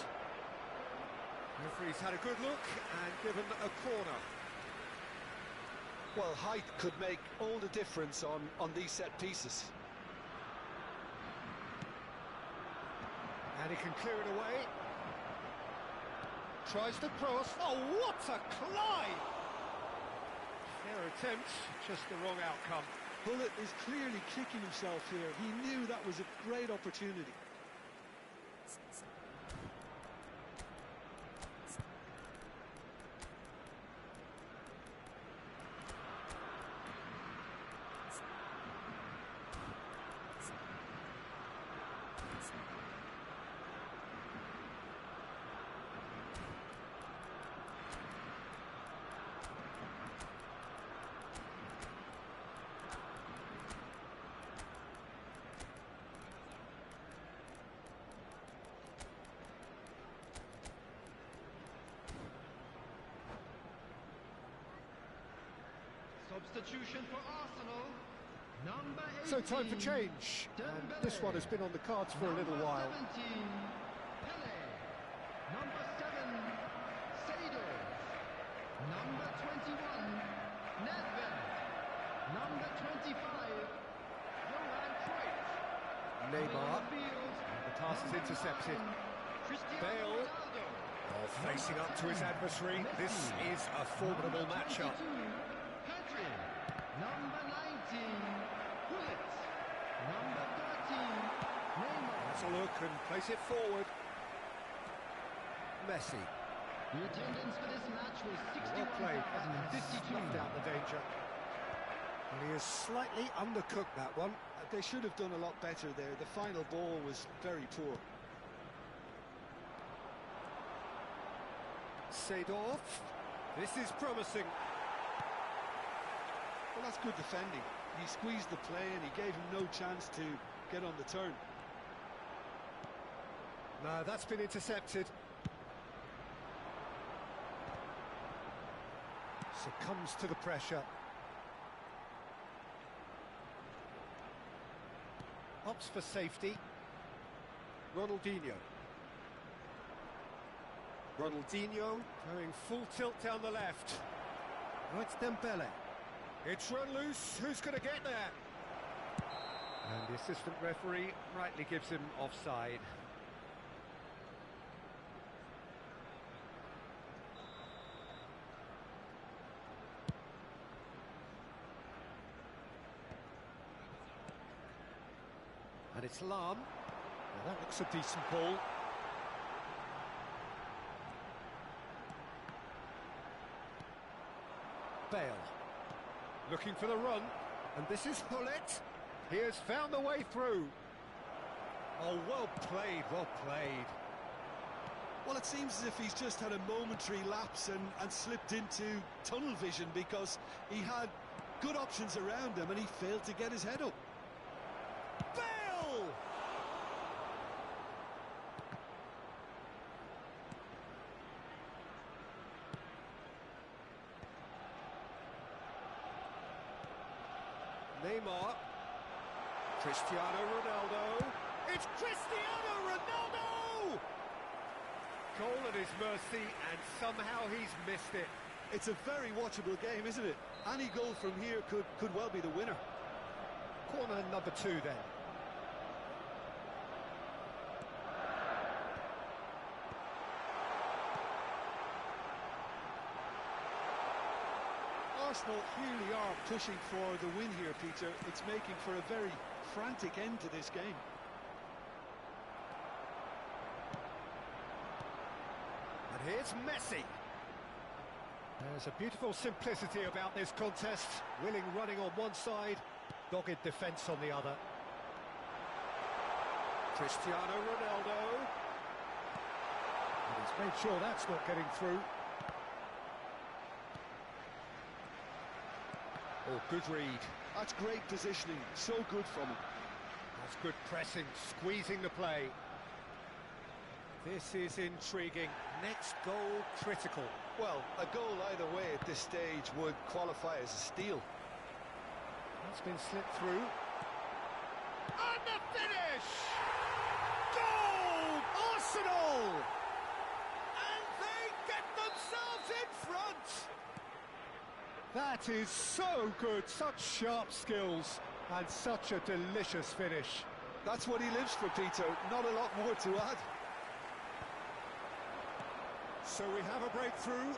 Referee's had a good look and given a corner. Well, height could make all the difference on these set pieces. And he can clear it away. Tries to cross. Oh, what a climb! Fair attempt, just the wrong outcome. Bullet is clearly kicking himself here. He knew that was a great opportunity. Substitution for Arsenal. Number 18. So time for change. And this one has been on the cards for a little while. Number 17, Pelé. Number 7, Seydou. Number 21, Nedved. Number 25, Johan Cruyff. Neymar. And the pass is intercepted. Bale. Oh, facing up to his adversary. This is a formidable matchup. Number 19, Hullet. Number 13, Neymar. Let's a look and place it forward. Messi. The attendance for this match was Well played. Snuffed 61,052. out the danger. And he has slightly undercooked that one. They should have done a lot better there. The final ball was very poor. Seedorf. This is promising. Well, that's good defending. He squeezed the play and he gave him no chance to get on the turn. No, that's been intercepted. Succumbs to the pressure. Opts for safety. Ronaldinho. Ronaldinho going full tilt down the left. Oh, it's Dembele. It's run loose. Who's going to get there? And the assistant referee rightly gives him offside. And it's Lam. Well, that looks a decent ball. Bale. Looking for the run. And this is Hullet. He has found the way through. Oh, well played, well played. Well, it seems as if he's just had a momentary lapse and slipped into tunnel vision because he had good options around him and he failed to get his head up. Bale! Neymar. Cristiano Ronaldo. It's Cristiano Ronaldo! Goal at his mercy, and somehow he's missed it. It's a very watchable game, isn't it? Any goal from here could well be the winner. Corner number 2 then. Arsenal really are pushing for the win here, Peter. It's making for a very frantic end to this game. And here's Messi. There's a beautiful simplicity about this contest. Willing running on one side, dogged defence on the other. Cristiano Ronaldo. And he's made sure that's not getting through. Oh, good read. That's great positioning, so good from him. That's good pressing, squeezing the play. This is intriguing. Next goal critical. Well, a goal either way at this stage would qualify as a steal. That's been slipped through. And the finish! Goal! Arsenal! And they get themselves in front! That is so good, such sharp skills, and such a delicious finish. That's what he lives for, Peter. Not a lot more to add. So we have a breakthrough.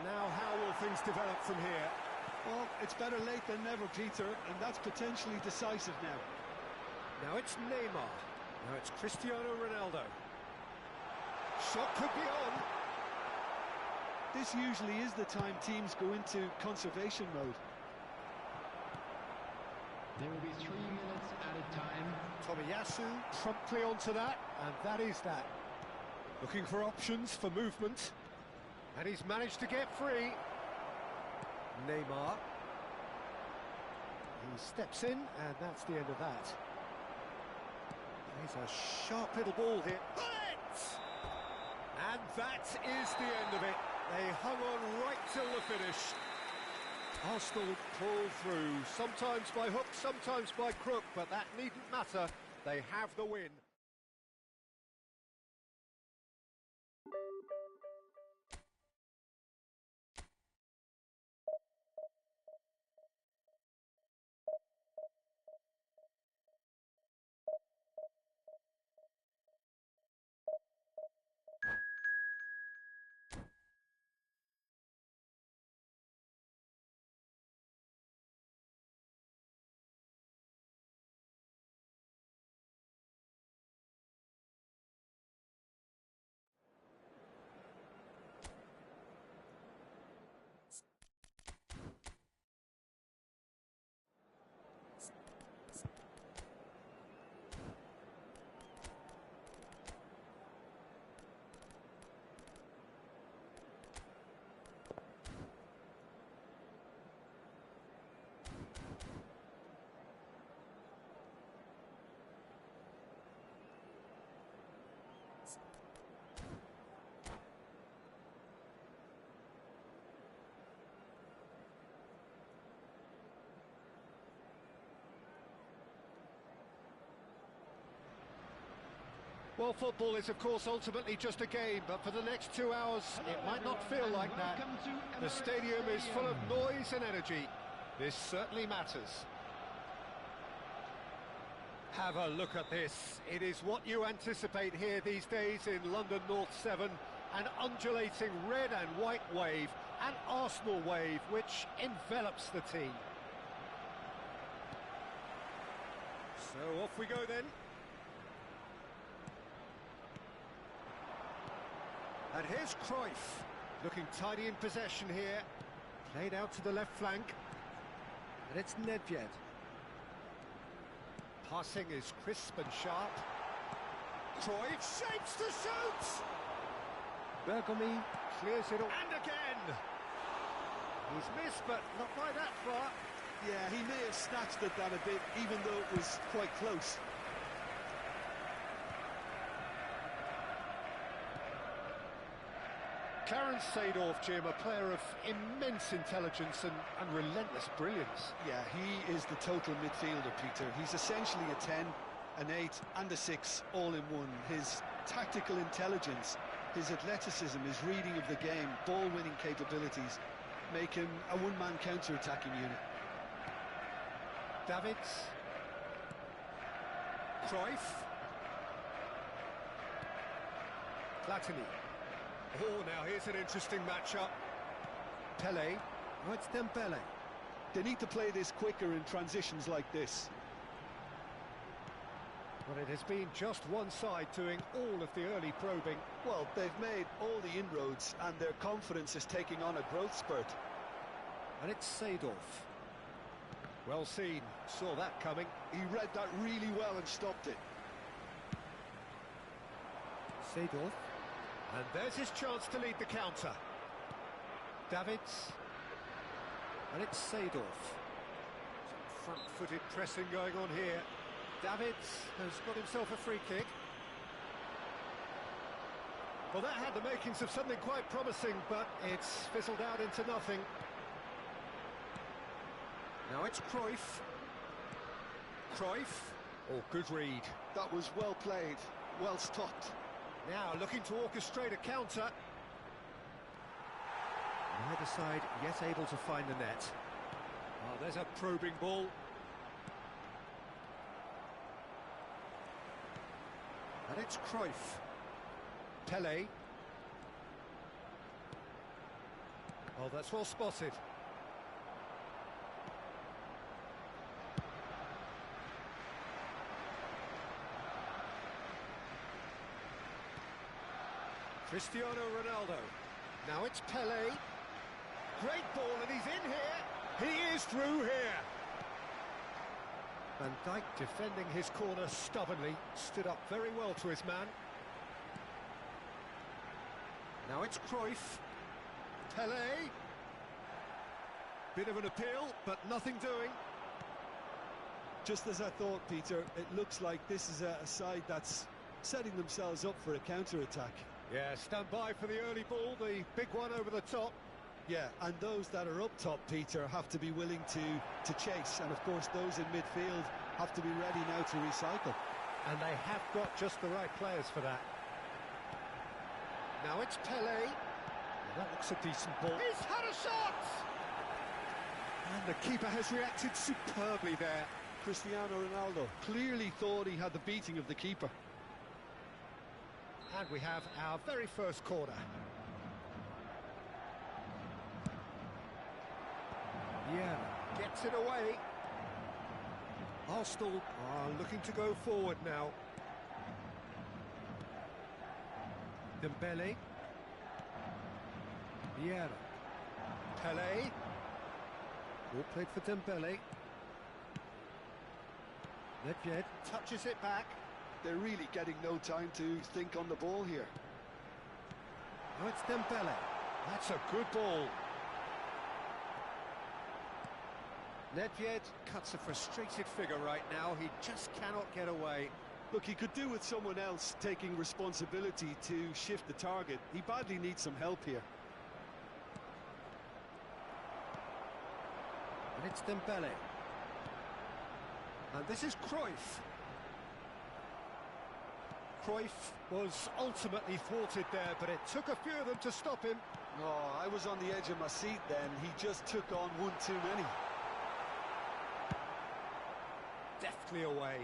Now how will things develop from here? Well, it's better late than never, Peter, and that's potentially decisive now. Now it's Neymar. Now it's Cristiano Ronaldo. Shot could be on. This usually is the time teams go into conservation mode. There will be 3 minutes added time. Tomiyasu promptly onto that, and that is that. Looking for options for movement, and he's managed to get free. Neymar. He steps in, and that's the end of that. He's a sharp little ball here. Bullet! And that is the end of it. They hung on right till the finish. Arsenal pull through, sometimes by hook, sometimes by crook, but that needn't matter. They have the win. Well, football is, of course, ultimately just a game, but for the next 2 hours, it might not feel like that. The stadium is full of noise and energy. This certainly matters. Have a look at this. It is what you anticipate here these days in London North 7. An undulating red and white wave, an Arsenal wave, which envelops the team. So off we go then. And here's Cruyff, looking tidy in possession here. Played out to the left flank. And it's Nedved. Passing is crisp and sharp. Cruyff shapes to shoot! Bergomi clears it all. And again! He's missed, but not by that far. Yeah, he may have snatched at that a bit, even though it was quite close. Clarence Seedorf, Jim, a player of immense intelligence and relentless brilliance. Yeah, he is the total midfielder, Peter. He's essentially a 10, an 8 and a 6 all in one. His tactical intelligence, his athleticism, his reading of the game, ball-winning capabilities make him a one-man counter-attacking unit. Davids. Cruyff. Platini. Oh, now here's an interesting matchup. Pele. Oh, it's Dembele. They need to play this quicker in transitions like this. But it has been just one side doing all of the early probing. Well, they've made all the inroads and their confidence is taking on a growth spurt. And it's Seedorf. Well seen, saw that coming. He read that really well and stopped it. Seedorf. And there's his chance to lead the counter. Davids. And it's Seedorf. Some front-footed pressing going on here. Davids has got himself a free kick. Well, that had the makings of something quite promising, but it's fizzled out into nothing. Now it's Cruyff. Cruyff. Oh, good read. That was well played, well stopped. Now looking to orchestrate a counter. Neither side yet able to find the net. Oh, there's a probing ball. And it's Cruyff. Pele. Oh, that's well spotted. Cristiano Ronaldo. Now it's Pele. Great ball, and he's in here. He is through here. Van Dijk defending his corner stubbornly. Stood up very well to his man. Now it's Cruyff. Pele. Bit of an appeal, but nothing doing. Just as I thought, Peter, it looks like this is a side that's setting themselves up for a counter-attack. Yeah, stand by for the early ball, the big one over the top. Yeah, and those that are up top, Peter, have to be willing to chase. And, of course, those in midfield have to be ready now to recycle. And they have got just the right players for that. Now it's Pele. Well, that looks a decent ball. He's had a shot! And the keeper has reacted superbly there. Cristiano Ronaldo clearly thought he had the beating of the keeper. And we have our very first corner. Yeah, gets it away. Arsenal are looking to go forward now. Dembele. Vieira. Pele. All played for Dembele. Nedved touches it back. They're really getting no time to think on the ball here. Now it's Dembele. That's a good ball. Nedved cuts a frustrated figure right now. He just cannot get away. Look, he could do with someone else taking responsibility to shift the target. He badly needs some help here. And it's Dembele. And this is Cruyff. Cruyff was ultimately thwarted there, but it took a few of them to stop him. Oh, I was on the edge of my seat then. He just took on one too many. Deftly away.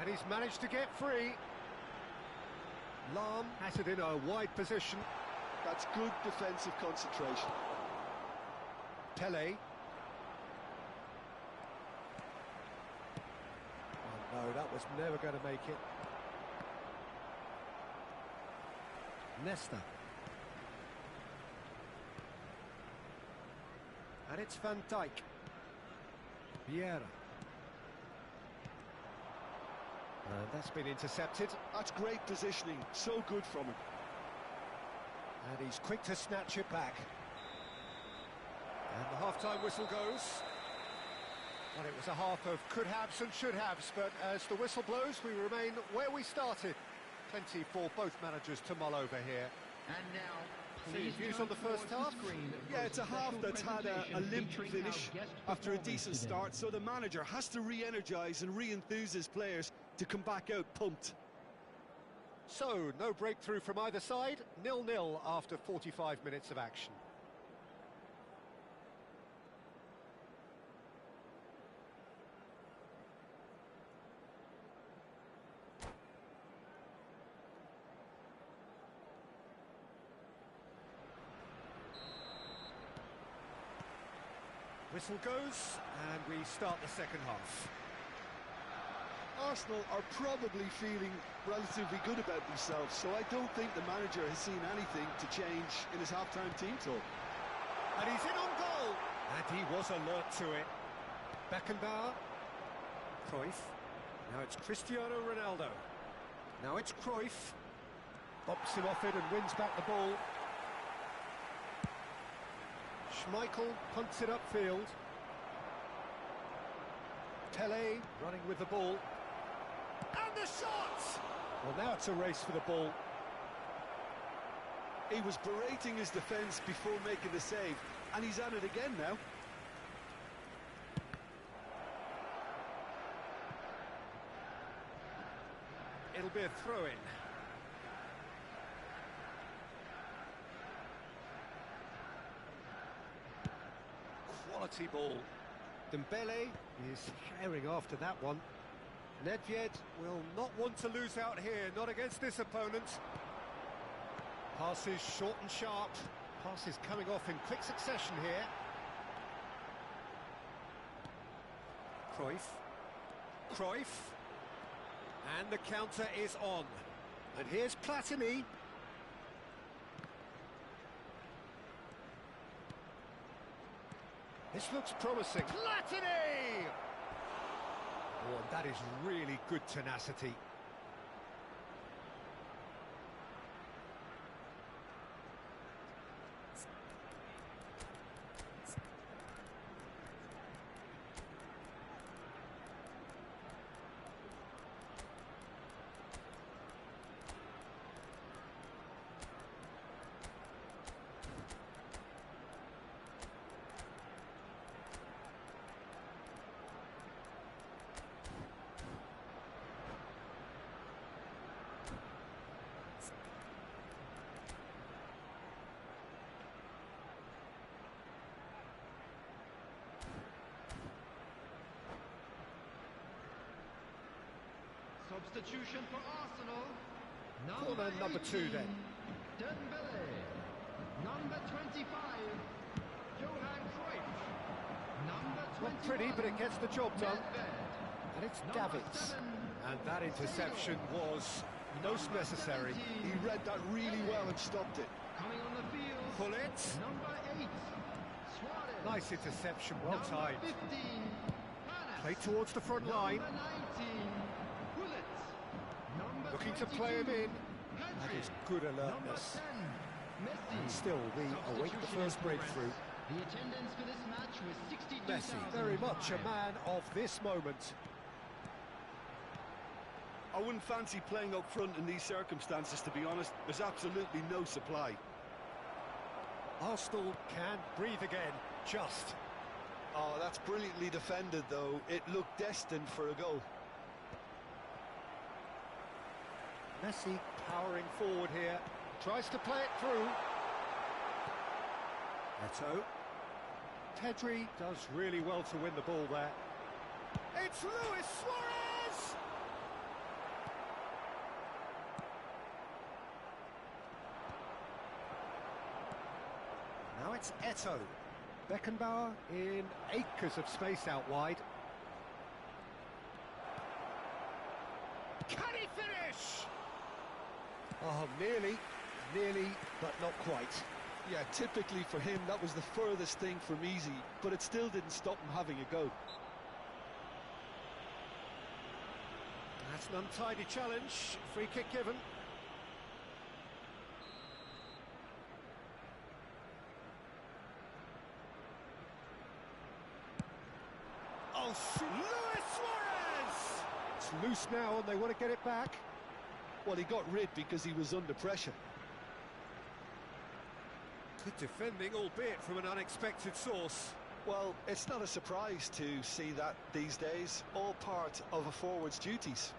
And he's managed to get free. Lahm has it in a wide position. That's good defensive concentration. Pele. Oh no, that was never going to make it. Nesta. And it's Van Dijk. Vieira. And that's been intercepted. That's great positioning, so good from him. And he's quick to snatch it back. And the half-time whistle goes. Well, it was a half of could-haves and should-haves, but as the whistle blows, we remain where we started. Plenty for both managers to mull over here. And now, So please your views turn on the first towards half? the screen for Yeah, it's a half special that's had a presentation limp featuring finish our guest after a performers decent today. start, so the manager has to re-energise and re-enthuse his players to come back out pumped. So, no breakthrough from either side, 0-0 after 45 minutes of action. Whistle goes, and we start the second half. Arsenal are probably feeling relatively good about themselves, so I don't think the manager has seen anything to change in his half-time team talk. And he's in on goal! And he was alert to it. Beckenbauer. Cruyff. Now it's Cristiano Ronaldo. Now it's Cruyff. Bumps him off it and wins back the ball. Schmeichel punts it upfield. Pele running with the ball. And the shot! Well, now it's a race for the ball. He was berating his defence before making the save, and he's at it again now. It'll be a throw-in. Quality ball. Dembele is herring after that one. Nedved will not want to lose out here, not against this opponent. Passes short and sharp. Passes coming off in quick succession here. Cruyff. Cruyff. And the counter is on. And here's Platini. This looks promising. Platini! Oh, and that is really good tenacity. Substitution for Arsenal. Corner number 2 then. Dembele. Number 25. Johan Cruyff. Number 21. Not pretty, but it gets the job done. Nedved. And it's Number Davids. 7. And that interception was most necessary. He read that really well and stopped it. Coming on the field. Pull it. Number 8. Suarez. Nice interception, well Number timed. 15. Panas. Play towards the front line. Number 19. Bullet. Number Looking to 22. play him in. Pedri. That is good Number alertness. 10. Messi. And still, we await the Substitution first in breakthrough. progress. The attendance for this match was 62,000. Messi, very much a man of this moment. I wouldn't fancy playing up front in these circumstances, to be honest. There's absolutely no supply. Arsenal can breathe again, just. Oh, that's brilliantly defended, though. It looked destined for a goal. Messi powering forward here. Tries to play it through. Neto. Pedri does really well to win the ball there. It's Luis Suarez! Now it's Eto. Beckenbauer in acres of space out wide. Can he finish? Oh, nearly, but not quite. Yeah, typically for him, that was the furthest thing from easy, but it still didn't stop him having a go. That's an untidy challenge. Free kick given. Oh, Luis Suarez! It's loose now and they want to get it back. Well, he got rid because he was under pressure. Good defending, albeit from an unexpected source. Well, it's not a surprise to see that these days, all part of a forward's duties.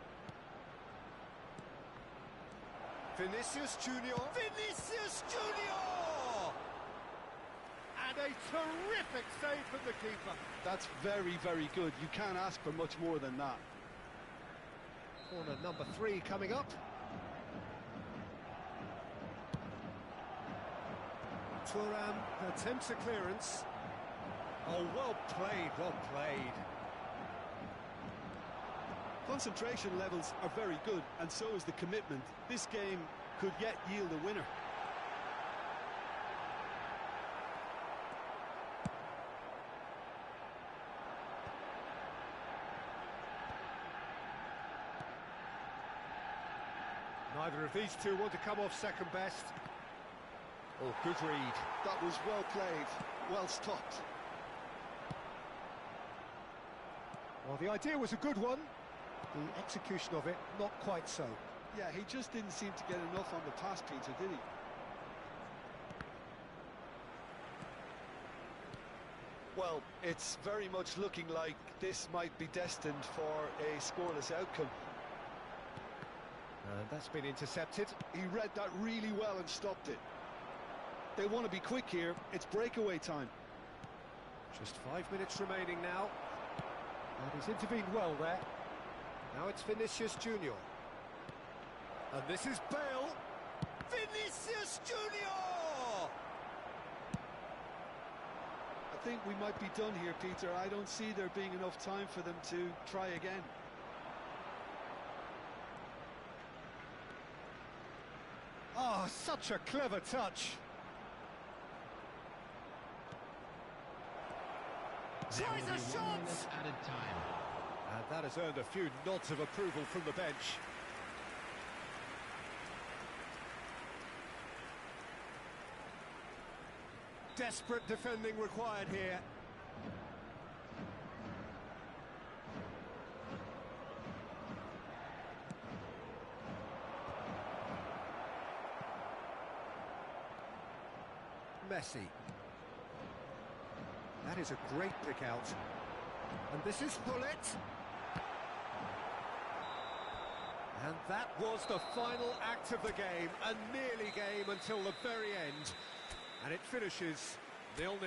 Vinicius Junior. Vinicius Junior! And a terrific save from the keeper. That's very, very good. You can't ask for much more than that. Corner number 3 coming up. Thuram attempts a clearance. Oh, well played, well played. Concentration levels are very good, and so is the commitment. This game could yet yield a winner. Neither of these two want to come off second best. Oh, good read. That was well played, well stopped. Well, the idea was a good one. The execution of it, not quite so. Yeah, he just didn't seem to get enough on the pass, Peter, did he? Well, it's very much looking like this might be destined for a scoreless outcome. And that's been intercepted. He read that really well and stopped it. They want to be quick here. It's breakaway time. Just 5 minutes remaining now. And he's intervened well there. Now it's Vinicius Junior. And this is Bale. Vinicius Junior! I think we might be done here, Peter. I don't see there being enough time for them to try again. Oh, such a clever touch. Tries a 1 minute shot! added time. And that has earned a few nods of approval from the bench. Desperate defending required here. Messi. That is a great pick out. And this is Hullet. And that was the final act of the game, a nearly game until the very end. And it finishes 0-0.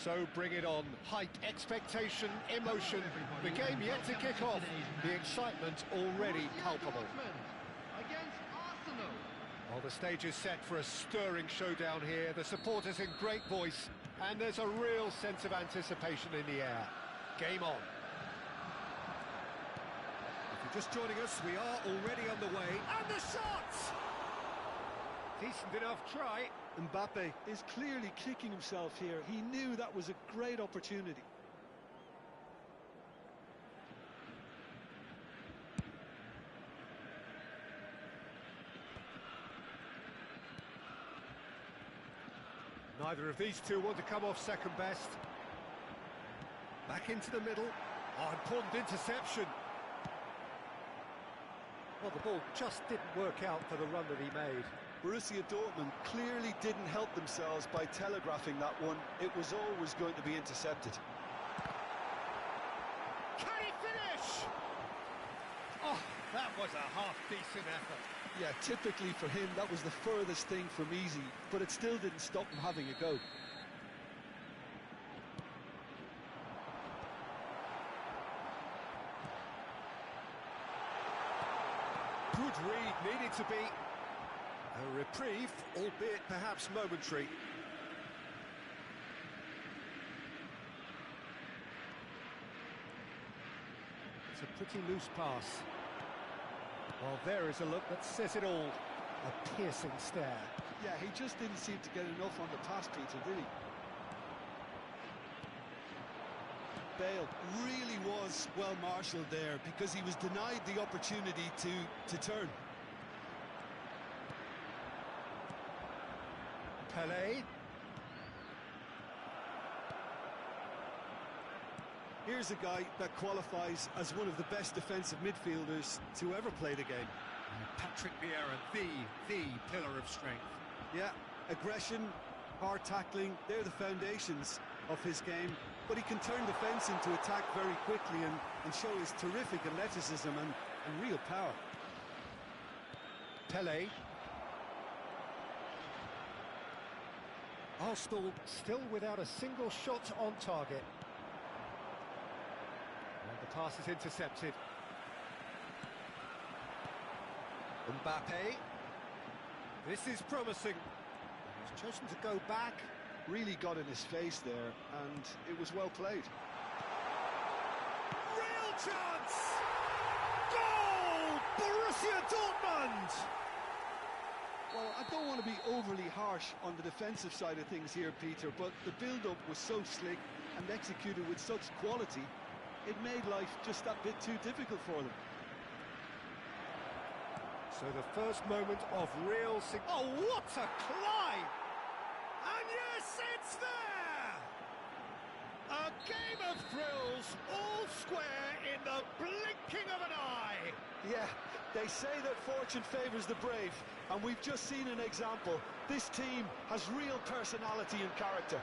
So bring it on. Hype, expectation, emotion. The game yet to kick off. The excitement already palpable. Against Arsenal. Well, the stage is set for a stirring showdown here. The supporters in great voice, and there's a real sense of anticipation in the air. Game on. If you're just joining us, we are already underway. And the shots! Decent enough try. Mbappe is clearly kicking himself here. He knew that was a great opportunity. Neither of these two want to come off second best. Back into the middle. Oh, important interception. Well, the ball just didn't work out for the run that he made. Borussia Dortmund clearly didn't help themselves by telegraphing that one. It was always going to be intercepted. Can he finish? Oh, that was a half-decent effort. Yeah, typically for him, that was the furthest thing from easy, but it still didn't stop him having a go. Good read, needed to be. A reprieve, albeit perhaps momentary. It's a pretty loose pass. Well, there is a look that says it all. A piercing stare. Yeah, he just didn't seem to get enough on the pass, Peter, did he? Bale really was well marshalled there because he was denied the opportunity to turn. Pelé. Here's a guy that qualifies as one of the best defensive midfielders to ever play the game. Patrick Vieira, the pillar of strength. Yeah, aggression, hard tackling, they're the foundations of his game, but he can turn defence into attack very quickly and show his terrific athleticism and real power. Pelé. Arsenal still without a single shot on target. And the pass is intercepted. Mbappe. This is promising. He's chosen to go back. Really got in his face there, and it was well played. Real chance! Goal! Borussia Dortmund! Well, I don't want to be overly harsh on the defensive side of things here, Peter, but the build-up was so slick and executed with such quality, it made life just that bit too difficult for them. So the first moment of real... Oh, what a climb! And yes, it's there! A game of thrills, all square in the blinking of an eye! Yeah, they say that fortune favours the brave, and we've just seen an example. This team has real personality and character.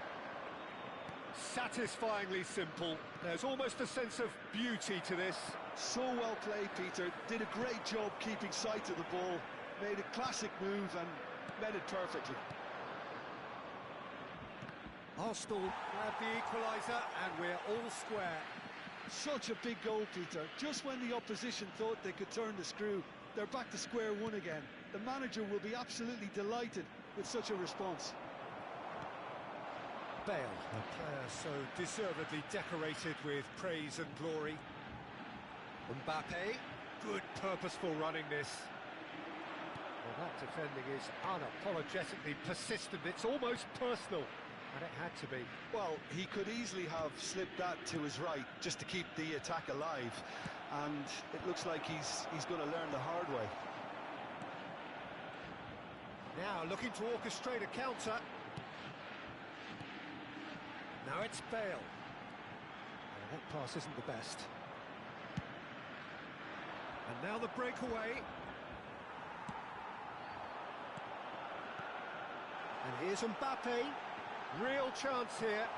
Satisfyingly simple. There's almost a sense of beauty to this. So well played, Peter. Did a great job keeping sight of the ball. Made a classic move and met it perfectly. Arsenal grab the equaliser and we're all square. Such a big goal, Peter. Just when the opposition thought they could turn the screw, they're back to square one again. The manager will be absolutely delighted with such a response. Bale, a player so deservedly decorated with praise and glory. Mbappe, good purposeful running this. Well, that defending is unapologetically persistent. It's almost personal, and it had to be. Well, he could easily have slipped that to his right just to keep the attack alive, and it looks like he's going to learn the hard way. Now looking to orchestrate a counter. Now it's Bale. Oh, that pass isn't the best. And now the breakaway. And here's Mbappe. Real chance here.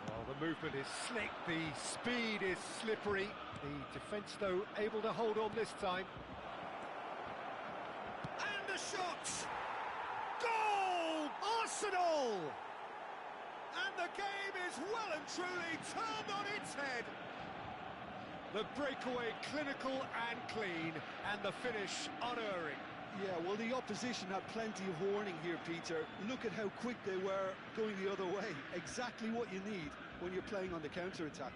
Well, the movement is slick, the speed is slippery. The defence, though, able to hold on this time. And the shot! Goal! Arsenal! And the game is well and truly turned on its head. The breakaway clinical and clean, and the finish unerring. Yeah, well, the opposition had plenty of warning here, Peter. Look at how quick they were going the other way. Exactly what you need when you're playing on the counter-attack.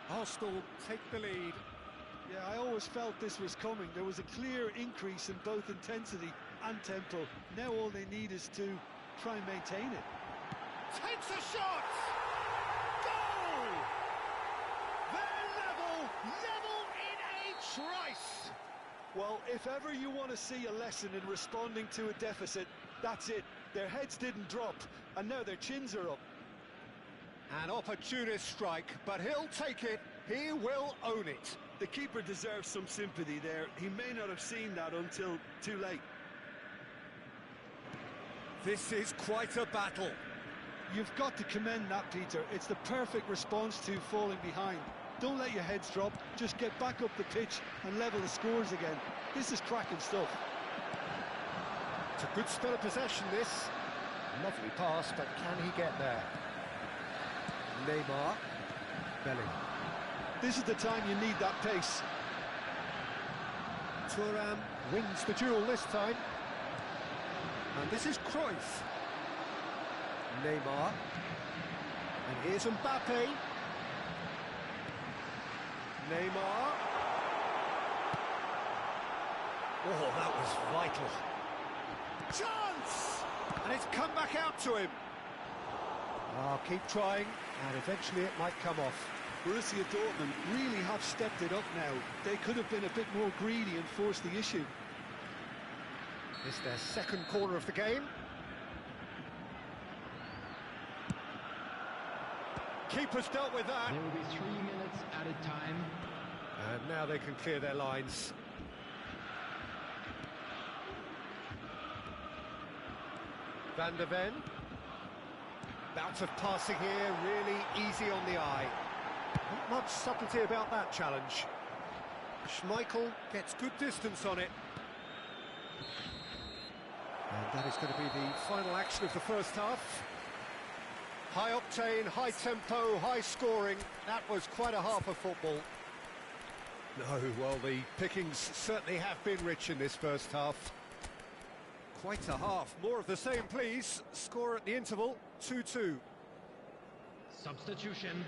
Arsenal take the lead. Yeah, I always felt this was coming. There was a clear increase in both intensity and tempo. Now all they need is to try and maintain it. Takes a shot! Goal! They're level in a trice! Well, if ever you want to see a lesson in responding to a deficit, that's it. Their heads didn't drop, and now their chins are up. An opportunist strike, but he'll take it. He will own it. The keeper deserves some sympathy there. He may not have seen that until too late. This is quite a battle. You've got to commend that, Peter. It's the perfect response to falling behind. Don't let your heads drop. Just get back up the pitch and level the scores again. This is cracking stuff. It's a good spell of possession, this. Lovely pass, but can he get there? Neymar. Bellingham. This is the time you need that pace. Thuram wins the duel this time. And this is Cruyff. Neymar. And here's Mbappe. Neymar. Oh, that was vital. Chance! And it's come back out to him. I'll keep trying, and eventually it might come off. Borussia Dortmund really have stepped it up now. They could have been a bit more greedy and forced the issue. It's their second corner of the game. Keeper's dealt with that. There will be 3 minutes added time. And now they can clear their lines. Van der Ven. Bout of passing here, really easy on the eye. Not much subtlety about that challenge. Schmeichel gets good distance on it. And that is going to be the final action of the first half. High octane, high tempo, high scoring. That was quite a half of football. No, well, the pickings certainly have been rich in this first half. Quite a half. More of the same, please. Score at the interval, 2-2. Substitution.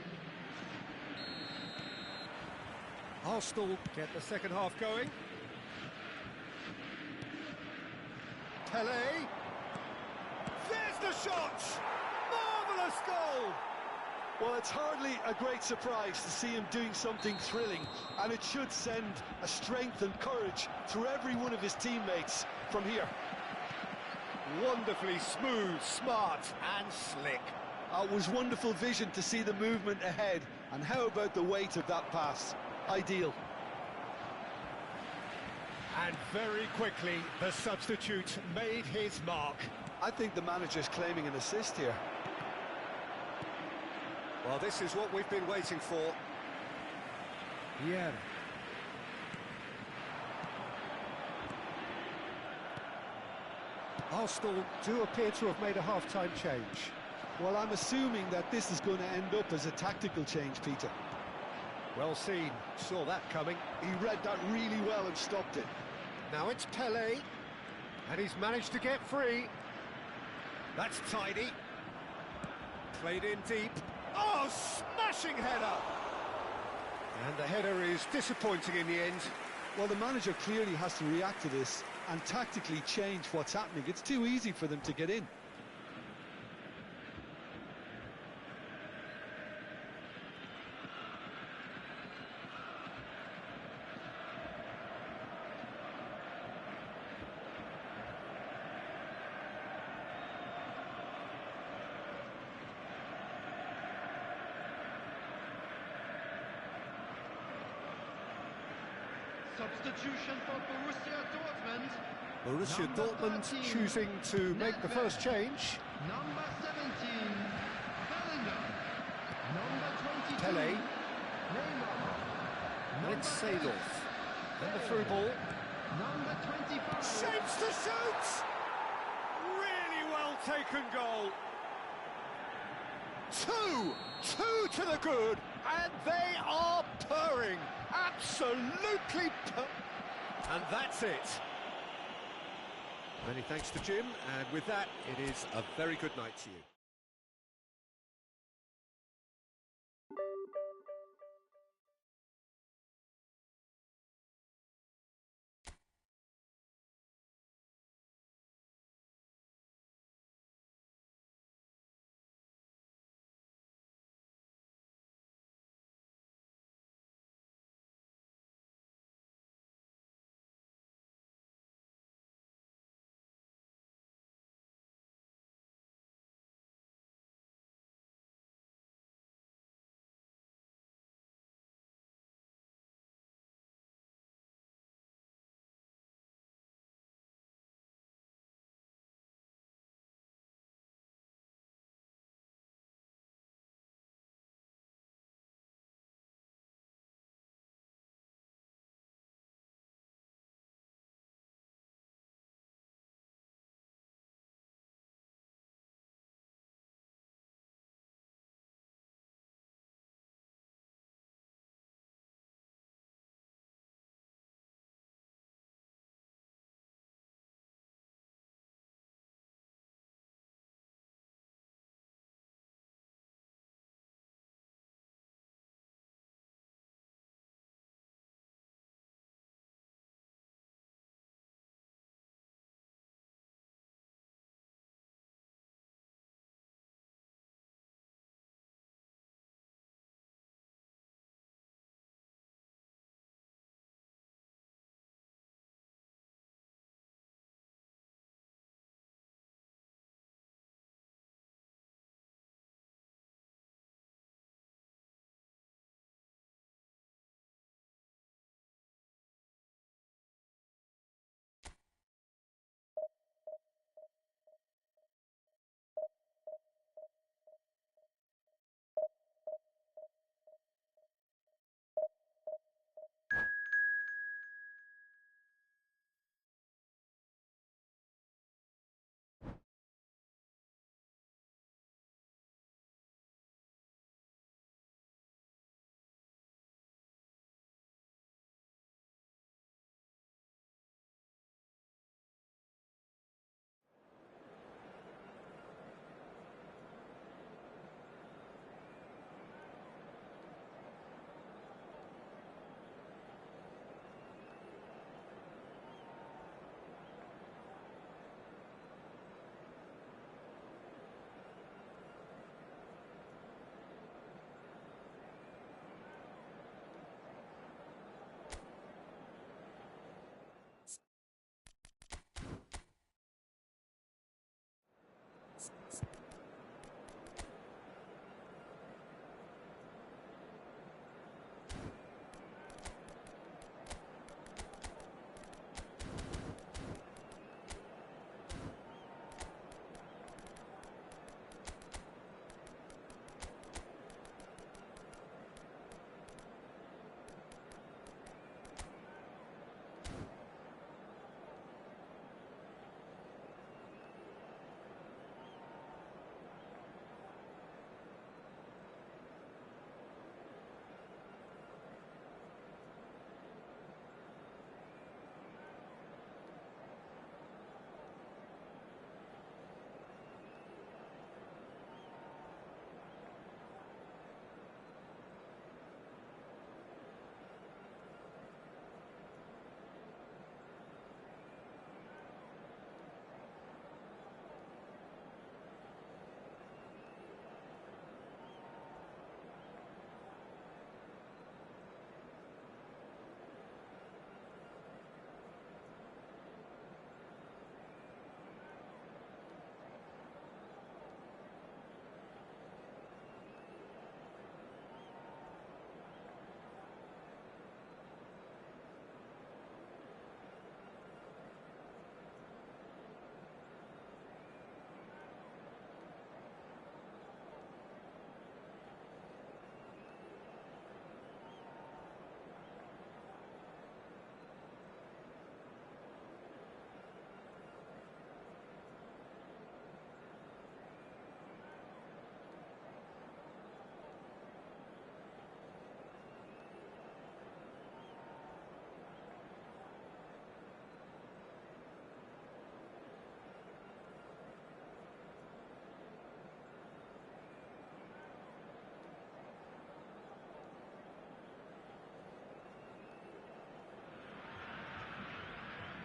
Arsenal get the second half going. Pele. There's the shot! Marvellous goal! Well, it's hardly a great surprise to see him doing something thrilling, and it should send a strength and courage through every one of his teammates from here. Wonderfully smooth, smart and slick. It was wonderful vision to see the movement ahead, and how about the weight of that pass? Ideal. And very quickly, the substitute made his mark. I think the manager's claiming an assist here. Well, this is what we've been waiting for. Yeah. Arsenal do appear to have made a half-time change. Well, I'm assuming that this is going to end up as a tactical change, Peter. Well seen, saw that coming. He read that really well and stopped it. Now it's Pele, and he's managed to get free. That's tidy. Played in deep. Oh, smashing header! And the header is disappointing in the end. Well, the manager clearly has to react to this and tactically change what's happening. It's too easy for them to get in. Substitution for Borussia Dortmund. Borussia Number Dortmund 13, choosing to make the first change. Number 17, Bellingham. Number 22, Pele. Neymar. And it's Number 8, Seedorf. And the through ball. Number 25, Shapes to shoot! Really well taken goal. Two to the good, and they are purring. Absolutely and that's it. Many thanks to Jim, and with that, it is a very good night to you.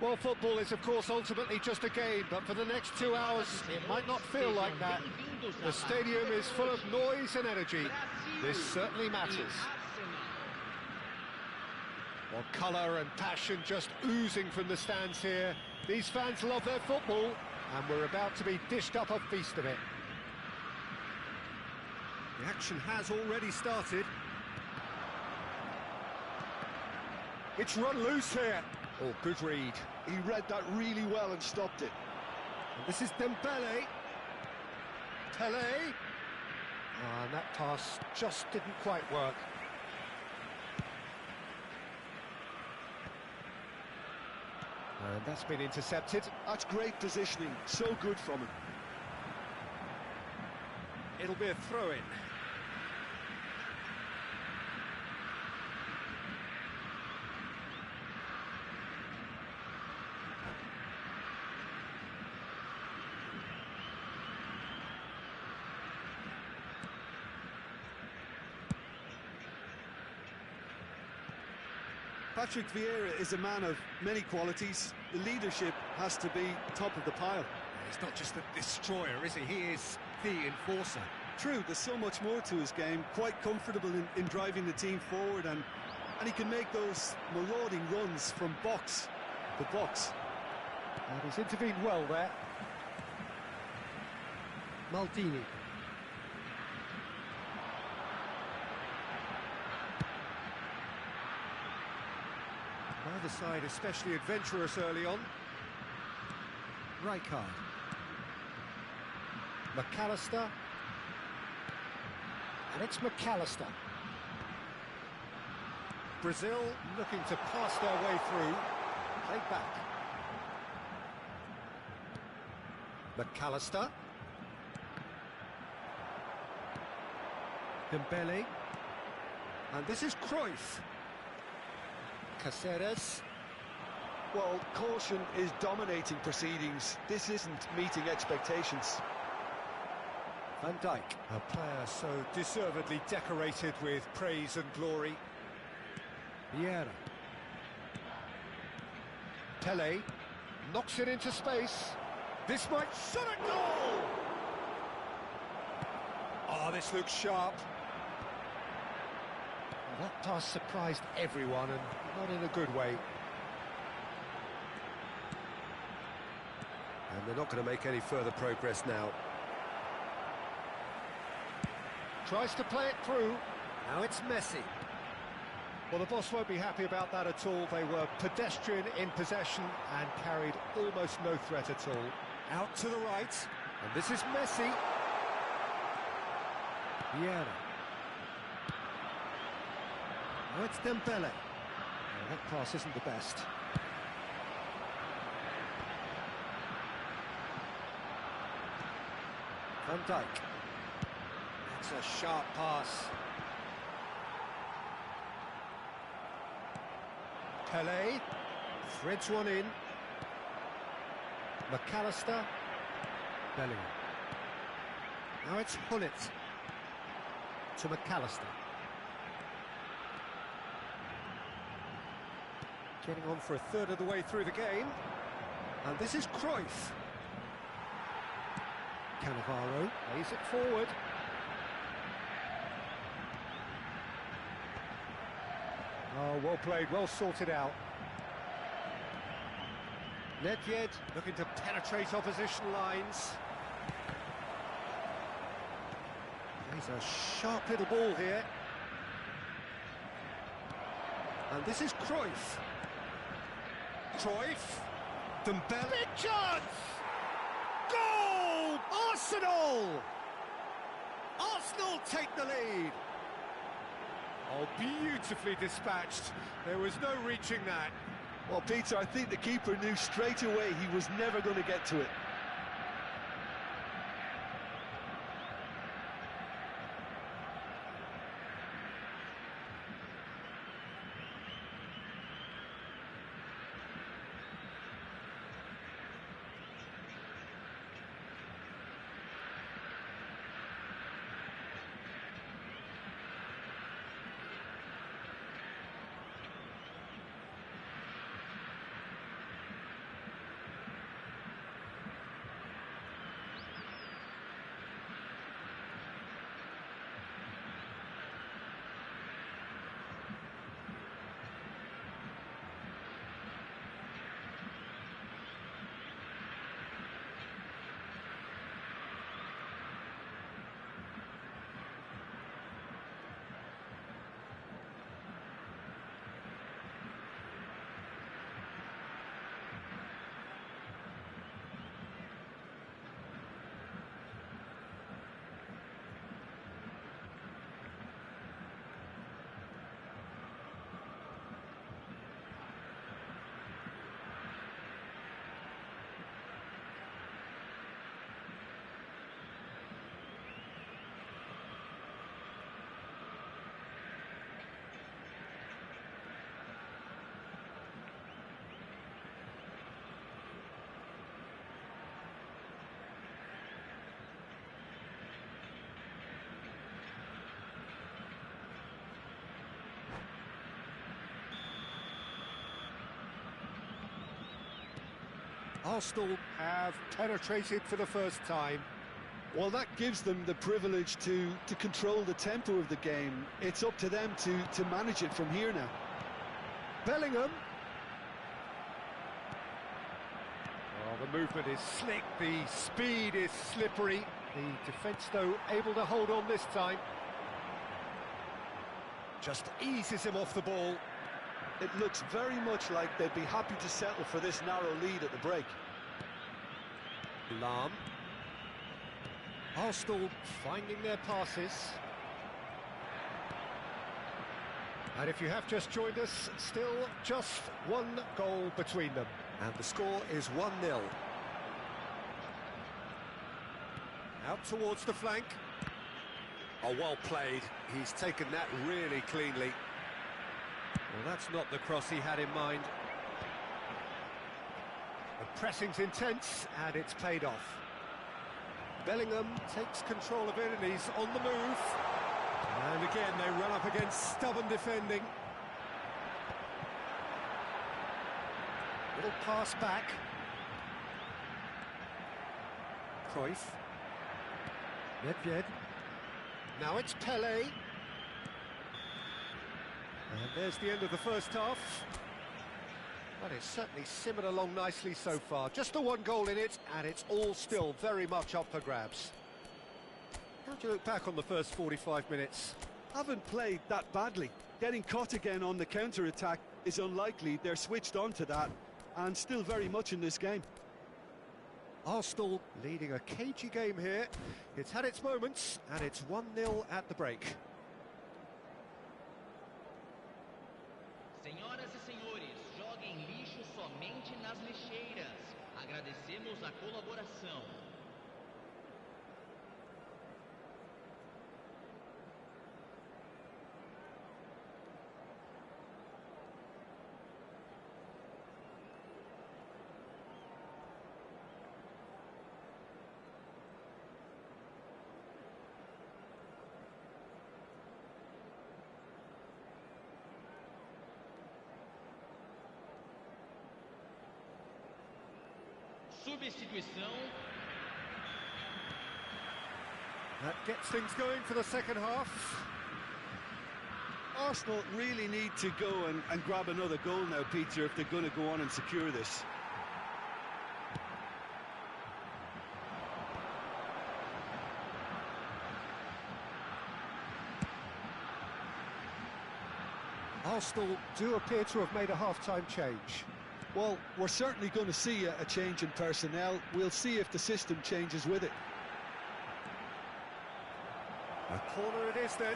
Well, football is, of course, ultimately just a game, but for the next 2 hours, it might not feel like that. The stadium is full of noise and energy. This certainly matters. Well, colour and passion just oozing from the stands here. These fans love their football, and we're about to be dished up a feast of it. The action has already started. It's run loose here. Oh, good read. He read that really well and stopped it. And this is Dembele. Pele. And that pass just didn't quite work. And that's been intercepted. That's great positioning. So good from him. It'll be a throw-in. Patrick Vieira is a man of many qualities. The leadership has to be top of the pile. He's not just a destroyer, is he? He is the enforcer. True, there's so much more to his game. Quite comfortable in driving the team forward, and he can make those marauding runs from box to box. And he's intervened well there. Maldini. Neither side especially adventurous early on. Rijkaard. McAllister. And it's McAllister. Brazil looking to pass their way through. Played back. McAllister. Dembele. And this is Cruyff. Caceres. Well, caution is dominating proceedings. This isn't meeting expectations. Van Dijk, a player so deservedly decorated with praise and glory. Vieira. Pele knocks it into space. This might shut a goal! Oh, this looks sharp. Well, that pass surprised everyone, and not in a good way. And they're not going to make any further progress now. Tries to play it through. Now it's Messi. Well, the boss won't be happy about that at all. They were pedestrian in possession and carried almost no threat at all. Out to the right. And this is Messi. Vieira. Now it's Dembele. Oh, that pass isn't the best. Van Dijk. That's a sharp pass. Pele threads one in. McAllister. Bellingham. Now it's Hullet to McAllister. Getting on for a third of the way through the game. And this is Cruyff. Cannavaro lays it forward. Oh, well played, well sorted out. Nedved looking to penetrate opposition lines. He's a sharp little ball here. And this is Cruyff. Cruyff. Dembele. Big chance! Goal! Arsenal! Arsenal take the lead. Oh, beautifully dispatched. There was no reaching that. Well, Peter, I think the keeper knew straight away he was never going to get to it. Arsenal have penetrated for the first time. Well, that gives them the privilege to control the tempo of the game. It's up to them to manage it from here now. Bellingham. Oh, the movement is slick, the speed is slippery. The defence, though, able to hold on this time. Just eases him off the ball. It looks very much like they'd be happy to settle for this narrow lead at the break. Lahm. Arsenal finding their passes. And if you have just joined us, still just one goal between them. And the score is 1-0. Out towards the flank. Oh, well played. He's taken that really cleanly. Well, that's not the cross he had in mind. The pressing's intense, and it's paid off. Bellingham takes control of it, and he's on the move. And again, they run up against stubborn defending. Little pass back. Cruyff. Nedved. Now it's Pelé. And there's the end of the first half. But it's certainly simmered along nicely so far. Just the one goal in it, and it's all still very much up for grabs. How do you look back on the first 45 minutes? Haven't played that badly. Getting caught again on the counter-attack is unlikely. They're switched on to that, and still very much in this game. Arsenal leading a cagey game here. It's had its moments, and it's 1-0 at the break. Senhoras e senhores, joguem lixo somente nas lixeiras. Agradecemos a colaboração. Substituição. That gets things going for the second half. Arsenal really need to go and grab another goal now, Peter, if they're going to go on and secure this. Arsenal do appear to have made a half-time change. Well, we're certainly going to see a change in personnel. We'll see if the system changes with it. A corner it is then.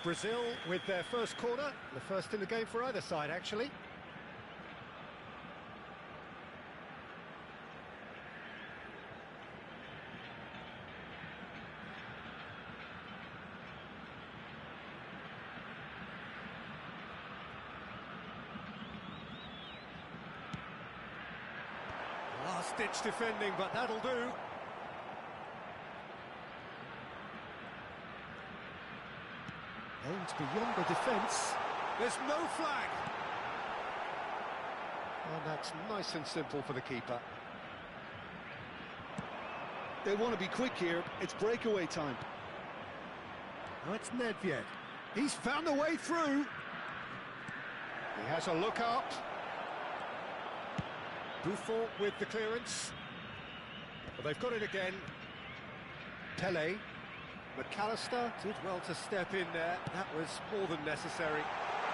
Brazil with their first corner, the first in the game for either side, actually. Last-ditch defending, but that'll do. Aimed beyond the defence. There's no flag. And that's nice and simple for the keeper. They want to be quick here. It's breakaway time. Now it's Nedved. He's found a way through. He has a look up. Buffon with the clearance. But they've got it again. Pelé. McAllister did well to step in there. That was more than necessary.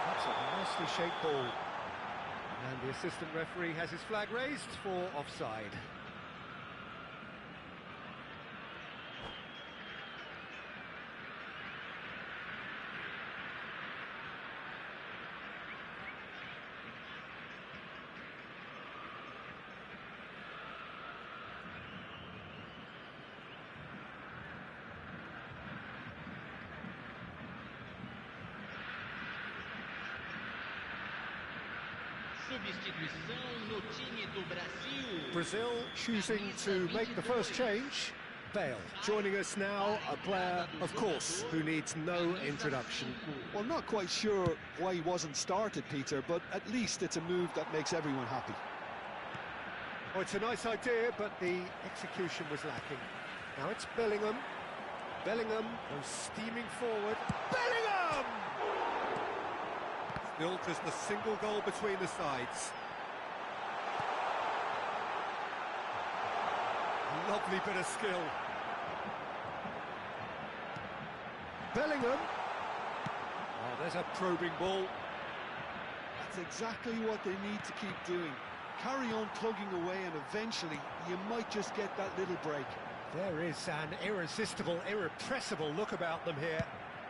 That's a nicely shaped ball. And the assistant referee has his flag raised for offside. Substituição no time do Brasil. Brazil choosing to make the first change. Bale joining us now, a player, of course, who needs no introduction. Well, not quite sure why he wasn't started, Peter, but at least it's a move that makes everyone happy. Oh, it's a nice idea, but the execution was lacking. Now it's Bellingham. Bellingham goes steaming forward. Bellingham! Still just a single goal between the sides. Lovely bit of skill. Bellingham. Oh, there's a probing ball. That's exactly what they need to keep doing. Carry on plugging away and eventually you might just get that little break. There is an irresistible, irrepressible look about them here.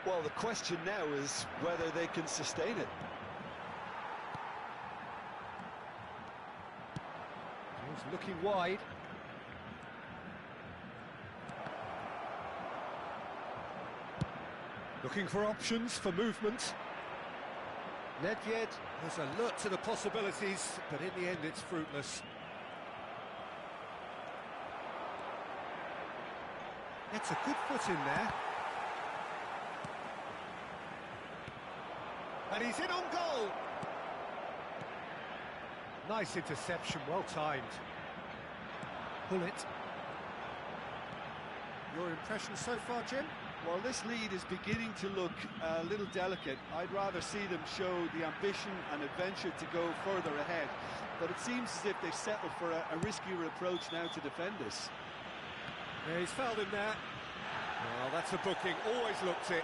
Well, the question now is whether they can sustain it. He's looking wide. Looking for options, for movement. Nedved was alert to the possibilities, but in the end it's fruitless. Gets a good foot in there. And he's in on goal! Nice interception, well timed. Pull it. Your impression so far, Jim? Well, this lead is beginning to look a little delicate. I'd rather see them show the ambition and adventure to go further ahead. But it seems as if they've settled for a riskier approach now to defend this. Yeah, he's fouled him there. Well, that's a booking, always looked it.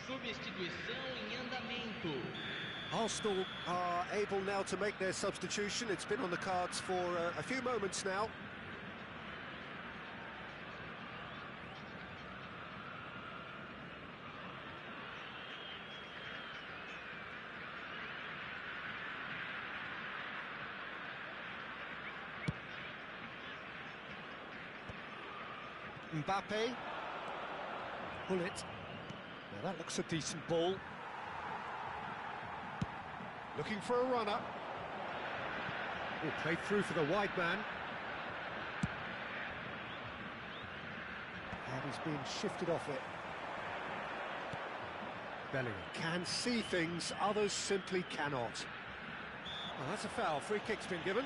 Substituição em andamento. Arsenal are able now to make their substitution. It's been on the cards for a few moments now. Mbappe. Pull it. Now that looks a decent ball. Looking for a runner. Oh, played through for the wide man. And he's being shifted off it. Bellingham can see things, others simply cannot. Well, that's a foul. Free kick's been given.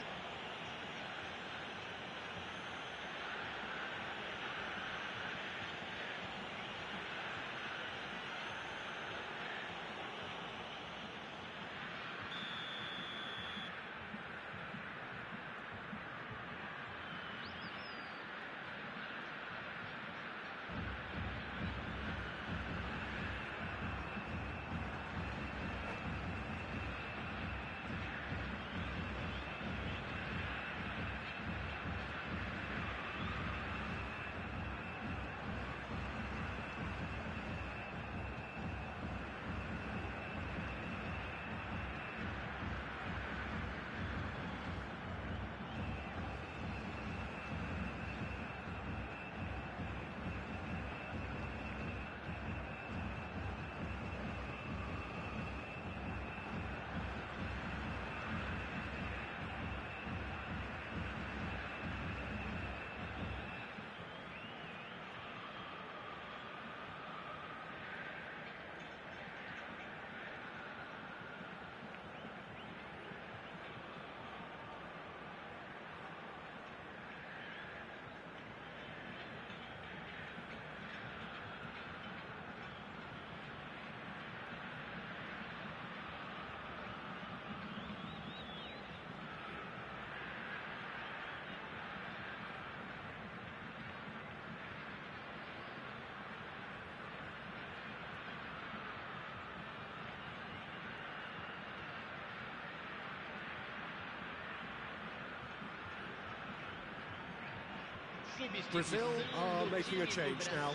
Brazil are making a change now.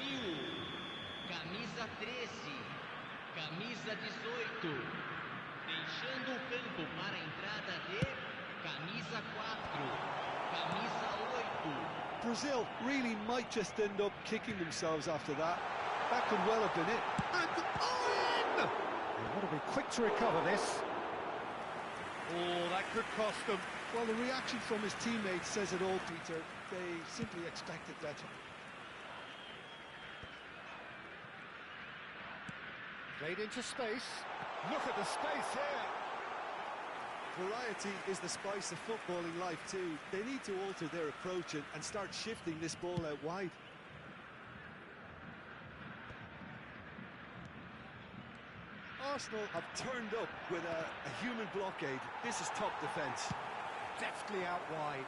Camisa 13, camisa 18. deixando o campo para a entrada de camisa 4, camisa 8. Brazil really might just end up kicking themselves after that. That could well have been it. And in! They want to be quick to recover this. Oh, that could cost them. Well, the reaction from his teammates says it all, Peter. They simply expected better. Played into space. Look at the space here. Variety is the spice of footballing life too. They need to alter their approach and start shifting this ball out wide. Arsenal have turned up with a human blockade. This is top defence. Deftly out wide.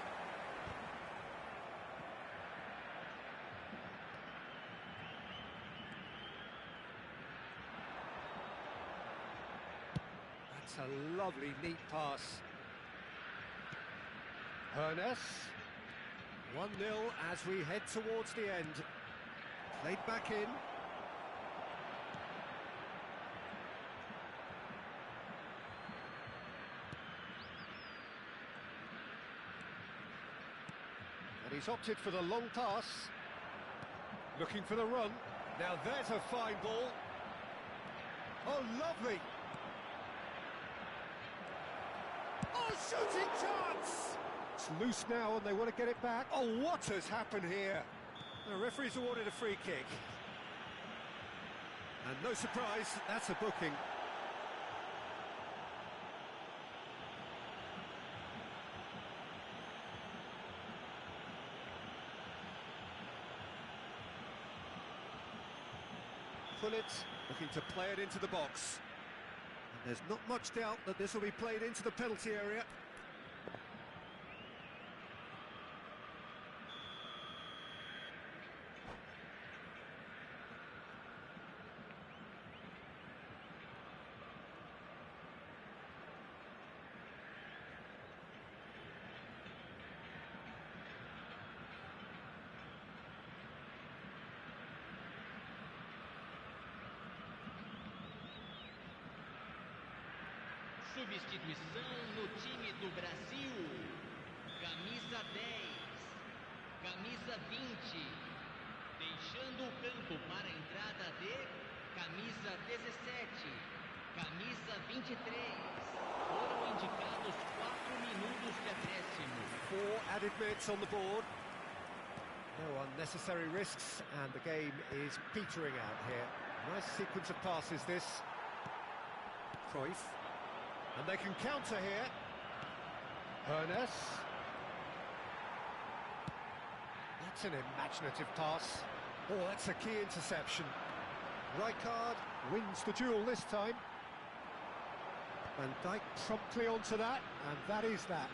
That's a lovely, neat pass. Hernes. 1-0 as we head towards the end. Played back in. And he's opted for the long pass. Looking for the run. Now there's a fine ball. Oh, lovely. Oh, shooting chance! It's loose now and they want to get it back. Oh, what has happened here? The referee's awarded a free kick. And no surprise, that's a booking. Pull it, looking to play it into the box. And there's not much doubt that this will be played into the penalty area. Substituição no time do Brasil. Camisa 10, camisa 20. Deixando o campo para a entrada de camisa 17, camisa 23. Foram indicados 4 minutos de acréscimo. 4 added minutes on the board. No unnecessary risks, and the game is petering out here. Nice sequence of passes, this. Cruyff. And they can counter here. Hernes. That's an imaginative pass. Oh, that's a key interception. Rijkaard wins the duel this time. Van Dijk promptly onto that, and that is that.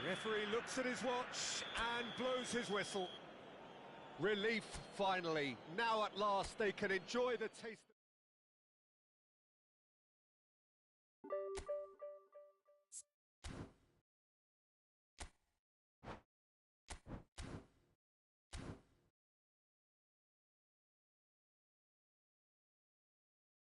Referee looks at his watch and blows his whistle. Relief, finally. Now at last they can enjoy the taste.